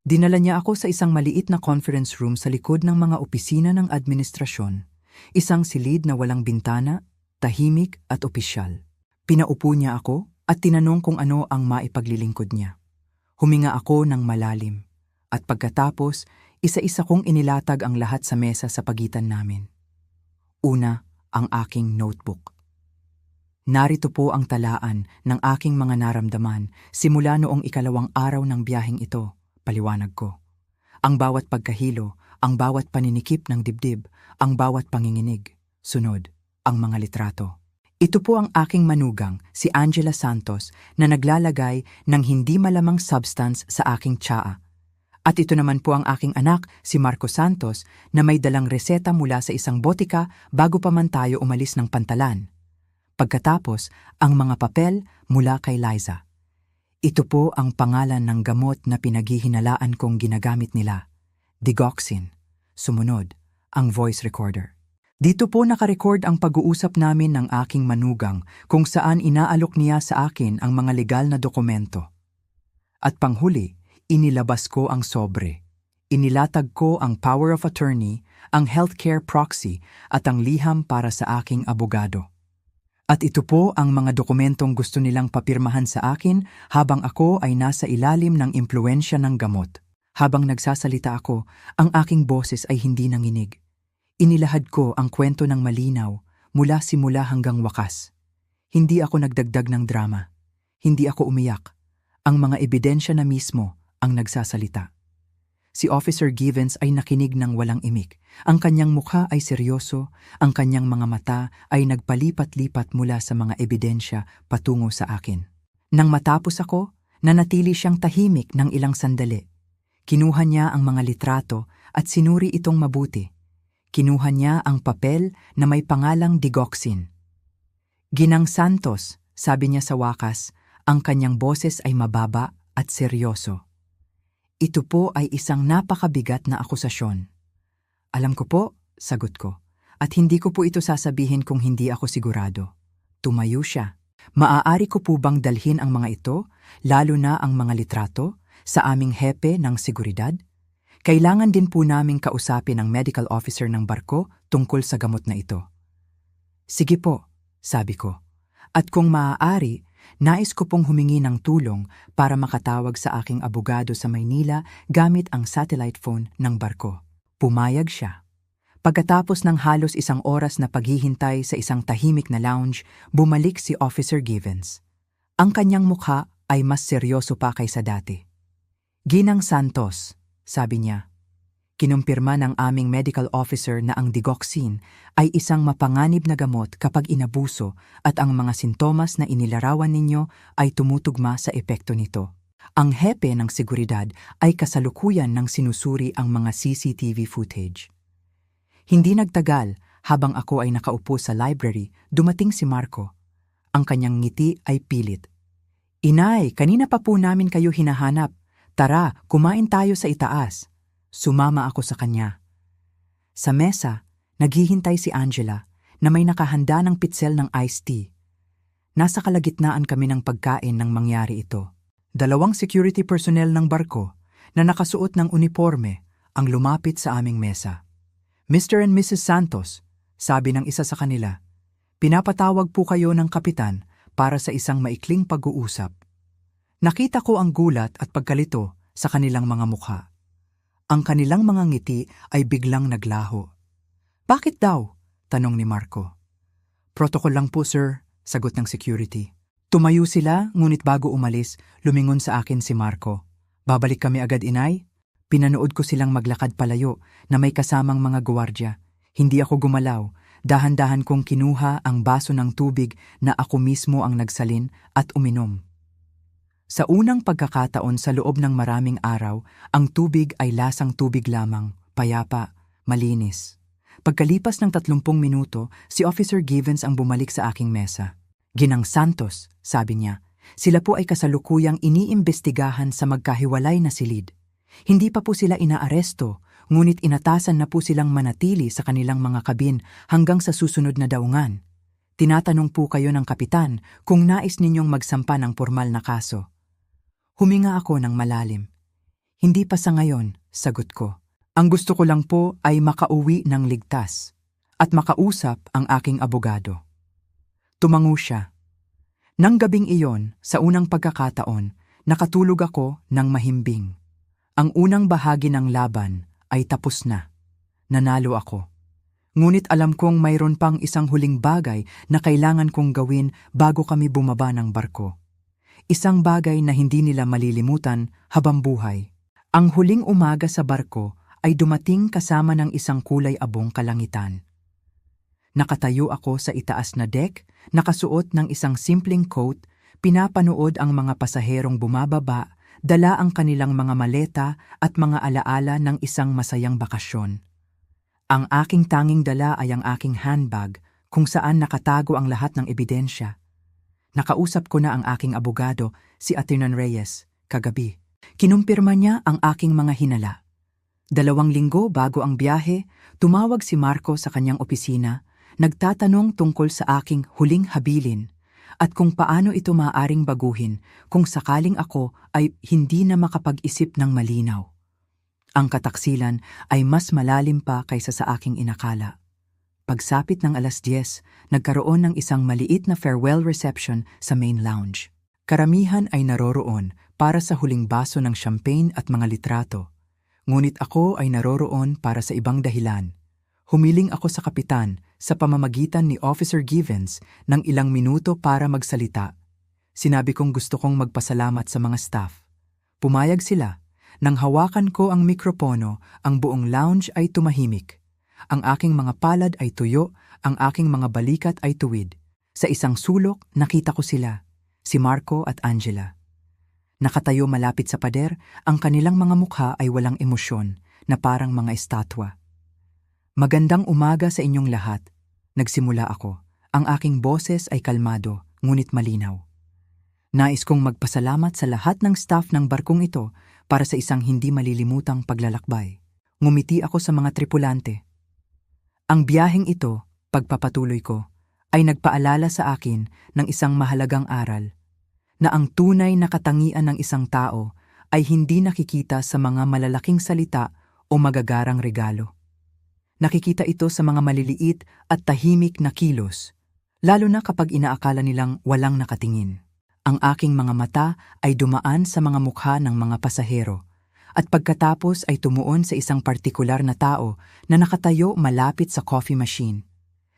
Speaker 1: Dinala niya ako sa isang maliit na conference room sa likod ng mga opisina ng administrasyon. Isang silid na walang bintana, tahimik at opisyal. Pinaupo niya ako at tinanong kung ano ang maipaglilingkod niya. Huminga ako ng malalim at pagkatapos, isa-isa kong inilatag ang lahat sa mesa sa pagitan namin. Una, ang aking notebook. Narito po ang talaan ng aking mga naramdaman simula noong ikalawang araw ng biyaheng ito, paliwanag ko. Ang bawat pagkahilo, ang bawat paninikip ng dibdib, ang bawat panginginig. Sunod, ang mga litrato. Ito po ang aking manugang, si Angela Santos, na naglalagay ng hindi malamang substance sa aking tsaa. At ito naman po ang aking anak, si Marco Santos, na may dalang reseta mula sa isang botika bago pa man tayo umalis ng pantalan. Pagkatapos, ang mga papel mula kay Liza. Ito po ang pangalan ng gamot na pinaghihinalaan kong ginagamit nila. Digoxin. Sumunod, ang voice recorder. Dito po nakarecord ang pag-uusap namin ng aking manugang kung saan inaalok niya sa akin ang mga legal na dokumento. At panghuli, inilabas ko ang sobre. Inilatag ko ang power of attorney, ang healthcare proxy at ang liham para sa aking abogado. At ito po ang mga dokumentong gusto nilang papirmahan sa akin habang ako ay nasa ilalim ng impluensya ng gamot. Habang nagsasalita ako, ang aking boses ay hindi nanginig. Inilahad ko ang kwento ng malinaw mula simula hanggang wakas. Hindi ako nagdagdag ng drama. Hindi ako umiyak. Ang mga ebidensya na mismo ang nagsasalita. Si Officer Givens ay nakinig ng walang imik. Ang kanyang mukha ay seryoso, ang kanyang mga mata ay nagpalipat-lipat mula sa mga ebidensya patungo sa akin. Nang matapos ako, nanatili siyang tahimik ng ilang sandali. Kinuha niya ang mga litrato at sinuri itong mabuti. Kinuha niya ang papel na may pangalang digoxin. Ginang Santos, sabi niya sa wakas, ang kanyang boses ay mababa at seryoso. Ito po ay isang napakabigat na akusasyon. Alam ko po, sagot ko, at hindi ko po ito sasabihin kung hindi ako sigurado. Tumayo siya. Maaari ko po bang dalhin ang mga ito, lalo na ang mga litrato, sa aming hepe ng seguridad? Kailangan din po naming kausapin ang medical officer ng barko tungkol sa gamot na ito. Sige po, sabi ko. At kung maaari, nais ko pong humingi ng tulong para makatawag sa aking abogado sa Maynila gamit ang satellite phone ng barko. Pumayag siya. Pagkatapos ng halos 1 oras na paghihintay sa isang tahimik na lounge, bumalik si Officer Givens. Ang kanyang mukha ay mas seryoso pa kaysa dati. Ginang Santos, sabi niya, kinumpirma ng aming medical officer na ang digoxin ay isang mapanganib na gamot kapag inabuso at ang mga sintomas na inilarawan ninyo ay tumutugma sa epekto nito. Ang hepe ng seguridad ay kasalukuyan ng sinusuri ang mga CCTV footage. Hindi nagtagal, habang ako ay nakaupo sa library, dumating si Marco. Ang kanyang ngiti ay pilit. Inay, kanina pa po namin kayo hinahanap. Tara, kumain tayo sa itaas. Sumama ako sa kanya. Sa mesa, naghihintay si Angela na may nakahanda ng pitsel ng iced tea. Nasa kalagitnaan kami ng pagkain nang mangyari ito. 2 security personnel ng barko na nakasuot ng uniforme ang lumapit sa aming mesa. Mr. and Mrs. Santos, sabi ng isa sa kanila, pinapatawag po kayo ng kapitan para sa isang maikling pag-uusap. Nakita ko ang gulat at pagkalito sa kanilang mga mukha. Ang kanilang mga ngiti ay biglang naglaho. Bakit daw? Tanong ni Marco. Protocol lang po, sir, sagot ng security. Tumayo sila, ngunit bago umalis, lumingon sa akin si Marco. Babalik kami agad, inay? Pinanood ko silang maglakad palayo na may kasamang mga gwardiya. Hindi ako gumalaw. Dahan-dahan kong kinuha ang baso ng tubig na ako mismo ang nagsalin at uminom. Sa unang pagkakataon sa loob ng maraming araw, ang tubig ay lasang tubig lamang, payapa, malinis. Pagkalipas ng 30 minuto, si Officer Givens ang bumalik sa aking mesa. Ginang Santos, sabi niya, sila po ay kasalukuyang iniimbestigahan sa magkahiwalay na silid. Hindi pa po sila inaaresto, ngunit inatasan na po silang manatili sa kanilang mga kabin hanggang sa susunod na daungan. Tinatanong po kayo ng kapitan kung nais ninyong magsampa ng formal na kaso. Huminga ako ng malalim. Hindi pa sa ngayon, sagot ko. Ang gusto ko lang po ay makauwi ng ligtas at makausap ang aking abogado. Tumango siya. Nang gabing iyon, sa unang pagkakataon, nakatulog ako ng mahimbing. Ang unang bahagi ng laban ay tapos na. Nanalo ako. Ngunit alam kong mayroon pang isang huling bagay na kailangan kong gawin bago kami bumaba ng barko. Isang bagay na hindi nila malilimutan habang buhay. Ang huling umaga sa barko ay dumating kasama ng isang kulay abong kalangitan. Nakatayo ako sa itaas na deck, nakasuot ng isang simpleng coat, pinapanood ang mga pasaherong bumababa, dala ang kanilang mga maleta at mga alaala ng isang masayang bakasyon. Ang aking tanging dala ay ang aking handbag kung saan nakatago ang lahat ng ebidensya. Nakausap ko na ang aking abogado, si Aternan Reyes, kagabi. Kinumpirma niya ang aking mga hinala. 2 linggo bago ang biyahe, tumawag si Marco sa kanyang opisina, nagtatanong tungkol sa aking huling habilin at kung paano ito maaaring baguhin kung sakaling ako ay hindi na makapag-isip ng malinaw. Ang kataksilan ay mas malalim pa kaysa sa aking inakala. Pagsapit ng 10:00, nagkaroon ng isang maliit na farewell reception sa main lounge. Karamihan ay naroroon para sa huling baso ng champagne at mga litrato. Ngunit ako ay naroroon para sa ibang dahilan. Humiling ako sa kapitan sa pamamagitan ni Officer Givens ng ilang minuto para magsalita. Sinabi kong gusto kong magpasalamat sa mga staff. Pumayag sila. Nang hawakan ko ang mikropono, ang buong lounge ay tumahimik. Ang aking mga palad ay tuyo, ang aking mga balikat ay tuwid. Sa isang sulok, nakita ko sila, si Marco at Angela. Nakatayo malapit sa pader, ang kanilang mga mukha ay walang emosyon na parang mga estatwa. Magandang umaga sa inyong lahat. Nagsimula ako. Ang aking boses ay kalmado, ngunit malinaw. Nais kong magpasalamat sa lahat ng staff ng barkong ito para sa isang hindi malilimutang paglalakbay. Ngumiti ako sa mga tripulante. Ang biyaheng ito, pagpapatuloy ko, ay nagpaalala sa akin ng isang mahalagang aral, na ang tunay na katangian ng isang tao ay hindi nakikita sa mga malalaking salita o magagarang regalo. Nakikita ito sa mga maliliit at tahimik na kilos, lalo na kapag inaakala nilang walang nakatingin. Ang aking mga mata ay dumaan sa mga mukha ng mga pasahero, at pagkatapos ay tumuon sa isang partikular na tao na nakatayo malapit sa coffee machine.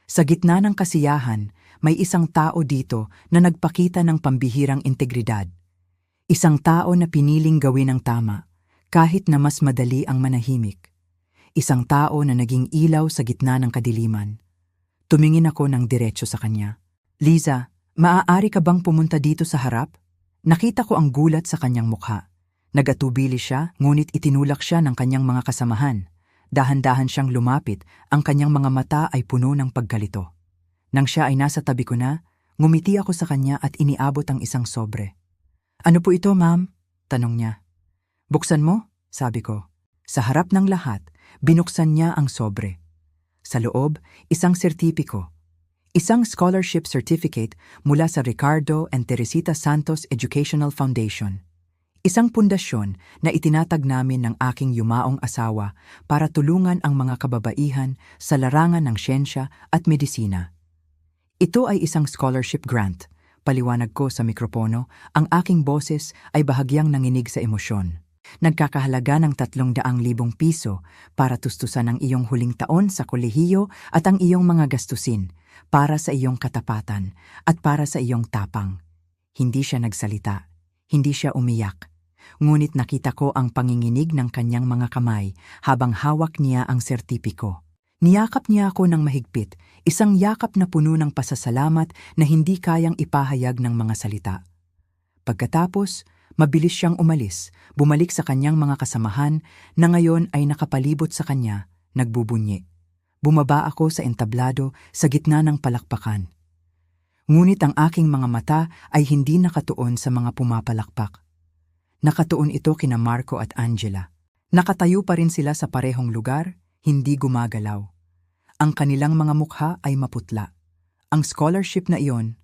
Speaker 1: Sa gitna ng kasiyahan, may isang tao dito na nagpakita ng pambihirang integridad. Isang tao na piniling gawin ang tama, kahit na mas madali ang manahimik. Isang tao na naging ilaw sa gitna ng kadiliman. Tumingin ako ng diretso sa kanya. Liza, maaari ka bang pumunta dito sa harap? Nakita ko ang gulat sa kanyang mukha. Nagatubili siya, ngunit itinulak siya ng kanyang mga kasamahan. Dahan-dahan siyang lumapit, ang kanyang mga mata ay puno ng pagkalito. Nang siya ay nasa tabi ko na, ngumiti ako sa kanya at iniabot ang isang sobre. Ano po ito, ma'am? Tanong niya. Buksan mo, sabi ko. Sa harap ng lahat, binuksan niya ang sobre. Sa loob, isang sertipiko. Isang scholarship certificate mula sa Ricardo and Teresita Santos Educational Foundation. Isang pundasyon na itinatag namin ng aking yumaong asawa para tulungan ang mga kababaihan sa larangan ng siyensya at medisina. Ito ay isang scholarship grant. Paliwanag ko sa mikropono, ang aking boses ay bahagyang nanginig sa emosyon. Nagkakahalaga ng 300,000 piso para tustusan ang iyong huling taon sa kolehiyo at ang iyong mga gastusin, para sa iyong katapatan at para sa iyong tapang. Hindi siya nagsalita, hindi siya umiyak. Ngunit nakita ko ang panginginig ng kanyang mga kamay habang hawak niya ang sertipiko. Niyakap niya ako ng mahigpit, isang yakap na puno ng pasasalamat na hindi kayang ipahayag ng mga salita. Pagkatapos, mabilis siyang umalis, bumalik sa kanyang mga kasamahan na ngayon ay nakapalibot sa kanya, nagbubunyi. Bumaba ako sa entablado sa gitna ng palakpakan. Ngunit ang aking mga mata ay hindi nakatuon sa mga pumapalakpak. Nakatuon ito kina Marco at Angela. Nakatayo pa rin sila sa parehong lugar, hindi gumagalaw. Ang kanilang mga mukha ay maputla. Ang scholarship na iyon,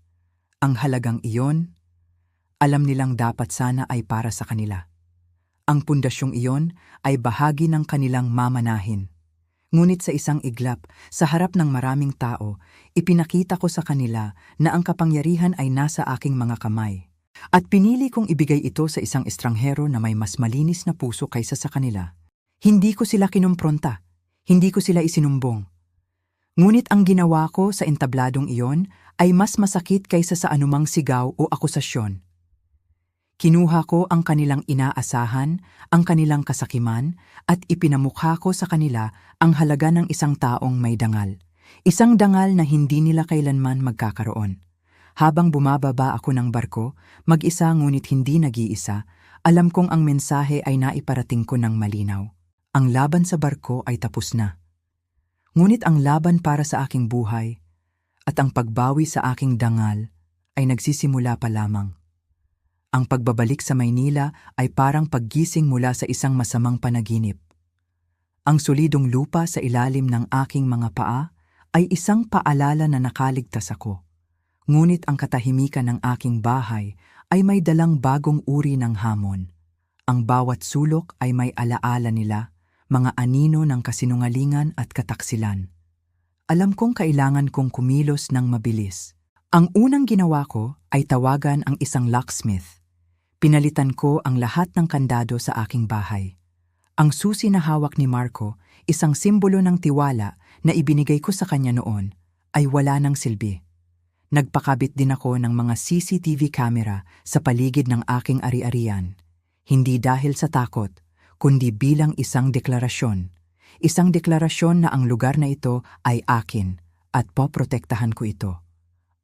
Speaker 1: ang halagang iyon, alam nilang dapat sana ay para sa kanila. Ang pundasyong iyon ay bahagi ng kanilang mamanahin. Ngunit sa isang iglap, sa harap ng maraming tao, ipinakita ko sa kanila na ang kapangyarihan ay nasa aking mga kamay. At pinili kong ibigay ito sa isang estranghero na may mas malinis na puso kaysa sa kanila. Hindi ko sila kinumpronta, hindi ko sila isinumbong. Ngunit ang ginawa ko sa entabladong iyon ay mas masakit kaysa sa anumang sigaw o akusasyon. Kinuha ko ang kanilang inaasahan, ang kanilang kasakiman, at ipinamukha ko sa kanila ang halaga ng isang taong may dangal. Isang dangal na hindi nila kailanman magkakaroon. Habang bumababa ako ng barko, mag-isa ngunit hindi nag-iisa, alam kong ang mensahe ay naiparating ko ng malinaw. Ang laban sa barko ay tapos na. Ngunit ang laban para sa aking buhay at ang pagbawi sa aking dangal ay nagsisimula pa lamang. Ang pagbabalik sa Maynila ay parang paggising mula sa isang masamang panaginip. Ang solidong lupa sa ilalim ng aking mga paa ay isang paalala na nakaligtas ako. Ngunit ang katahimikan ng aking bahay ay may dalang bagong uri ng hamon. Ang bawat sulok ay may alaala nila, mga anino ng kasinungalingan at kataksilan. Alam kong kailangan kong kumilos ng mabilis. Ang unang ginawa ko ay tawagan ang isang locksmith. Pinalitan ko ang lahat ng kandado sa aking bahay. Ang susi na hawak ni Marco, isang simbolo ng tiwala na ibinigay ko sa kanya noon, ay wala ng silbi. Nagpakabit din ako ng mga CCTV camera sa paligid ng aking ari-arian. Hindi dahil sa takot, kundi bilang isang deklarasyon. Isang deklarasyon na ang lugar na ito ay akin at poprotektahan ko ito.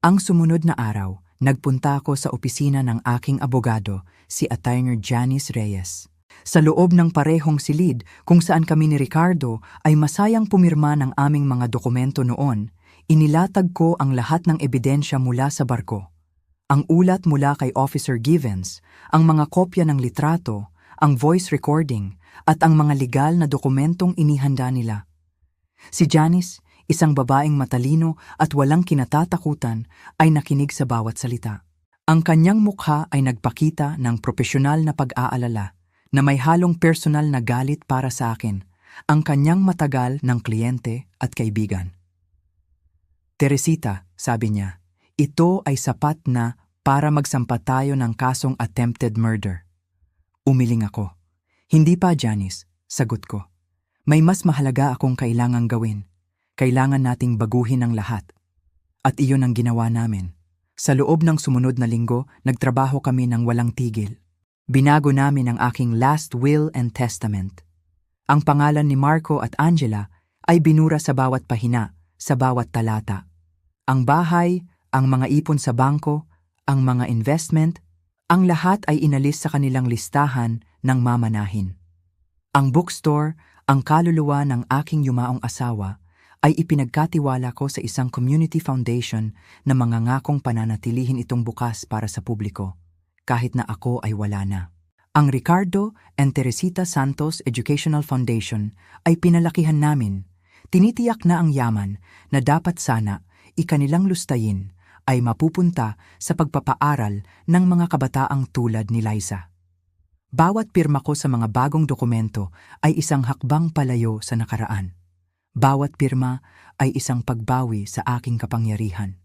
Speaker 1: Ang sumunod na araw, nagpunta ako sa opisina ng aking abogado, si Attorney Janice Reyes. Sa loob ng parehong silid kung saan kami ni Ricardo ay masayang pumirma ng aming mga dokumento noon, inilatag ko ang lahat ng ebidensya mula sa barko. Ang ulat mula kay Officer Givens, ang mga kopya ng litrato, ang voice recording, at ang mga legal na dokumentong inihanda nila. Si Janice, isang babaeng matalino at walang kinatatakutan, ay nakinig sa bawat salita. Ang kanyang mukha ay nagpakita ng propesyonal na pag-aalala, na may halong personal na galit para sa akin, ang kanyang matagal ng kliyente at kaibigan. "Teresita," sabi niya, "ito ay sapat na para magsampa tayo ng kasong attempted murder." Umiling ako. "Hindi pa, Janice," sagot ko. "May mas mahalaga akong kailangang gawin. Kailangan nating baguhin ang lahat." At iyon ang ginawa namin. Sa loob ng sumunod na linggo, nagtrabaho kami ng walang tigil. Binago namin ang aking last will and testament. Ang pangalan ni Marco at Angela ay binura sa bawat pahina, sa bawat talata. Ang bahay, ang mga ipon sa bangko, ang mga investment, ang lahat ay inalis sa kanilang listahan ng mamanahin. Ang bookstore, ang kaluluwa ng aking yumaong asawa, ay ipinagkatiwala ko sa isang community foundation na mangangakong pananatilihin itong bukas para sa publiko, kahit na ako ay wala na. Ang Ricardo and Teresita Santos Educational Foundation ay pinalakihan namin. Tinitiyak na ang yaman na dapat sana ikanilang lustayin ay mapupunta sa pagpapaaral ng mga kabataang tulad ni Liza. Bawat pirma ko sa mga bagong dokumento ay isang hakbang palayo sa nakaraan. Bawat pirma ay isang pagbawi sa aking kapangyarihan.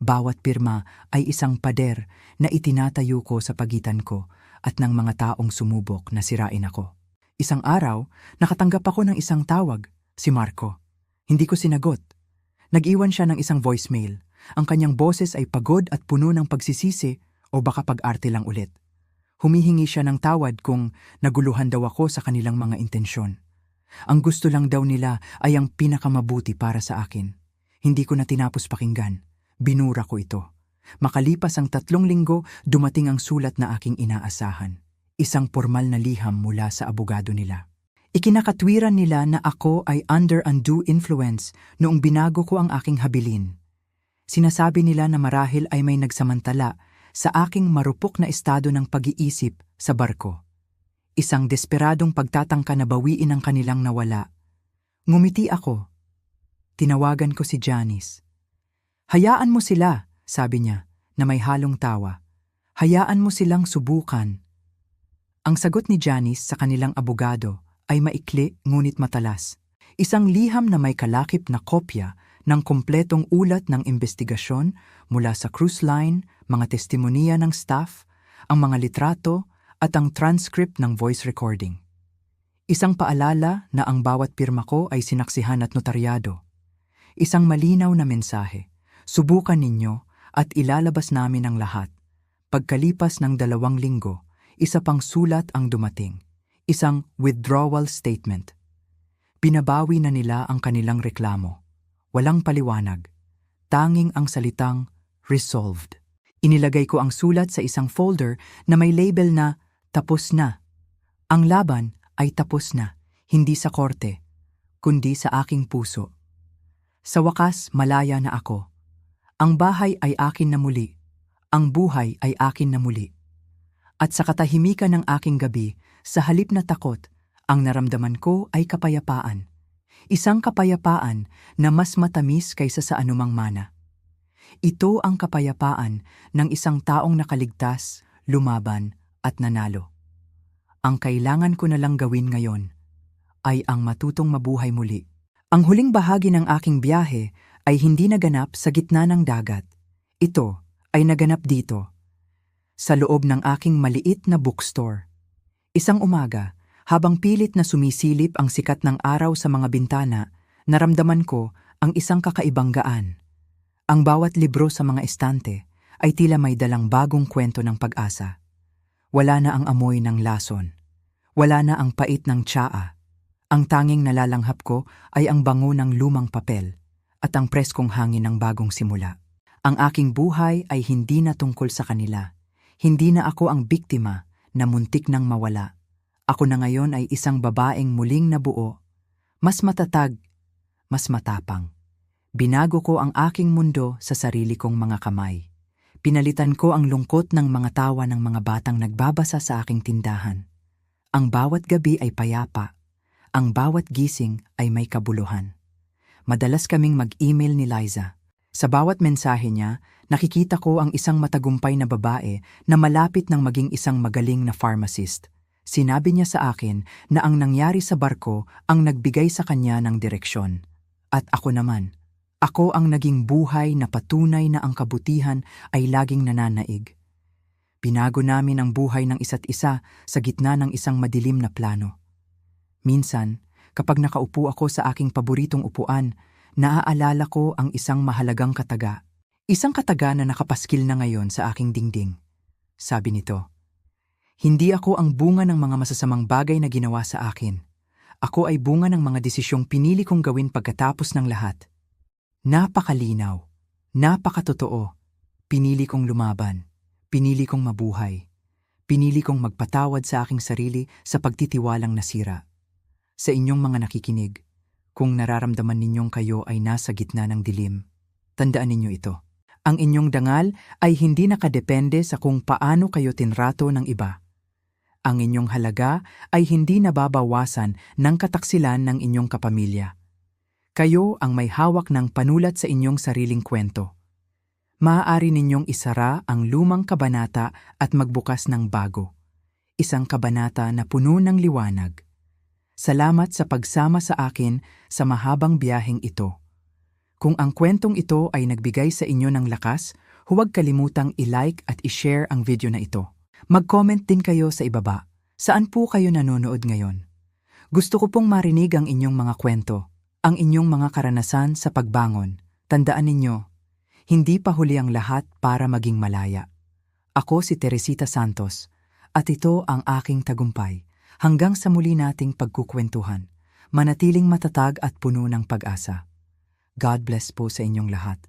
Speaker 1: Bawat pirma ay isang pader na itinatayo ko sa pagitan ko at ng mga taong sumubok na sirain ako. Isang araw, nakatanggap ako ng isang tawag, si Marco. Hindi ko sinagot. Nag-iwan siya ng isang voicemail. Ang kanyang boses ay pagod at puno ng pagsisisi o baka pag-arte lang ulit. Humihingi siya ng tawad kung naguluhan daw ako sa kanilang mga intensyon. Ang gusto lang daw nila ay ang pinakamabuti para sa akin. Hindi ko na tinapos pakinggan. Binura ko ito. Makalipas ang 3 linggo, dumating ang sulat na aking inaasahan. Isang formal na liham mula sa abogado nila. Ikinakatwiran nila na ako ay under undue influence noong binago ko ang aking habilin. Sinasabi nila na marahil ay may nagsamantala sa aking marupok na estado ng pag-iisip sa barko. Isang desperadong pagtatangka na bawiin ang kanilang nawala. Ngumiti ako. Tinawagan ko si Janice. "Hayaan mo sila," sabi niya, na may halong tawa. "Hayaan mo silang subukan." Ang sagot ni Janice sa kanilang abogado ay maikli ngunit matalas. Isang liham na may kalakip na kopya ng kumpletong ulat ng investigasyon mula sa cruise line, mga testimonya ng staff, ang mga litrato, at ang transcript ng voice recording. Isang paalala na ang bawat pirma ko ay sinaksihan at notaryado. Isang malinaw na mensahe. Subukan ninyo at ilalabas namin ang lahat. Pagkalipas ng 2 linggo, isa pang sulat ang dumating. Isang withdrawal statement. Binabawi na nila ang kanilang reklamo. Walang paliwanag. Tanging ang salitang resolved. Inilagay ko ang sulat sa isang folder na may label na tapos na. Ang laban ay tapos na, hindi sa korte, kundi sa aking puso. Sa wakas, malaya na ako. Ang bahay ay akin na muli. Ang buhay ay akin na muli. At sa katahimikan ng aking gabi, sa halip na takot, Ang naramdaman ko ay kapayapaan. Isang kapayapaan na mas matamis kaysa sa anumang mana. Ito ang kapayapaan ng isang taong nakaligtas, lumaban at nanalo. Ang kailangan ko na lang gawin ngayon ay ang matutong mabuhay muli. Ang huling bahagi ng aking biyahe ay hindi naganap sa gitna ng dagat. Ito ay naganap dito, sa loob ng aking maliit na bookstore. Isang umaga, habang pilit na sumisilip ang sikat ng araw sa mga bintana, naramdaman ko ang isang kakaibang gaan. Ang bawat libro sa mga estante ay tila may dalang bagong kwento ng pag-asa. Wala na ang amoy ng lason. Wala na ang pait ng tsaa. Ang tanging nalalanghap ko ay ang bango ng lumang papel at ang preskong hangin ng bagong simula. Ang aking buhay ay hindi na tungkol sa kanila. Hindi na ako ang biktima na muntik nang mawala. Ako na ngayon ay isang babaeng muling nabuo, mas matatag, mas matapang. Binago ko ang aking mundo sa sarili kong mga kamay. Pinalitan ko ang lungkot ng mga tawa ng mga batang nagbabasa sa aking tindahan. Ang bawat gabi ay payapa. Ang bawat gising ay may kabuluhan. Madalas kaming mag-email ni Liza. Sa bawat mensahe niya, nakikita ko ang isang matagumpay na babae na malapit ng maging isang magaling na pharmacist. Sinabi niya sa akin na ang nangyari sa barko ang nagbigay sa kanya ng direksyon. At ako naman, ako ang naging buhay na patunay na ang kabutihan ay laging nananaig. Binago namin ang buhay ng isa't isa sa gitna ng isang madilim na plano. Minsan, kapag nakaupo ako sa aking paboritong upuan, naaalala ko ang isang mahalagang kataga. Isang kataga na nakapaskil na ngayon sa aking dingding. Sabi nito, "Hindi ako ang bunga ng mga masasamang bagay na ginawa sa akin. Ako ay bunga ng mga desisyong pinili kong gawin pagkatapos ng lahat." Napakalinaw, napakatotoo. Pinili kong lumaban, pinili kong mabuhay, pinili kong magpatawad sa aking sarili sa pagtitiwalang nasira. Sa inyong mga nakikinig, kung nararamdaman ninyong kayo ay nasa gitna ng dilim, tandaan ninyo ito. Ang inyong dangal ay hindi nakadepende sa kung paano kayo tinrato ng iba. Ang inyong halaga ay hindi nababawasan ng kataksilan ng inyong kapamilya. Kayo ang may hawak ng panulat sa inyong sariling kwento. Maaari ninyong isara ang lumang kabanata at magbukas ng bago. Isang kabanata na puno ng liwanag. Salamat sa pagsama sa akin sa mahabang biyaheng ito. Kung ang kwentong ito ay nagbigay sa inyo ng lakas, huwag kalimutang i-like at i-share ang video na ito. Mag-comment din kayo sa ibaba. Saan po kayo nanonood ngayon? Gusto ko pong marinig ang inyong mga kwento, ang inyong mga karanasan sa pagbangon. Tandaan ninyo, hindi pa huli ang lahat para maging malaya. Ako si Teresita Santos, at ito ang aking tagumpay. Hanggang sa muli nating pagkukwentuhan, manatiling matatag at puno ng pag-asa. God bless po sa inyong lahat.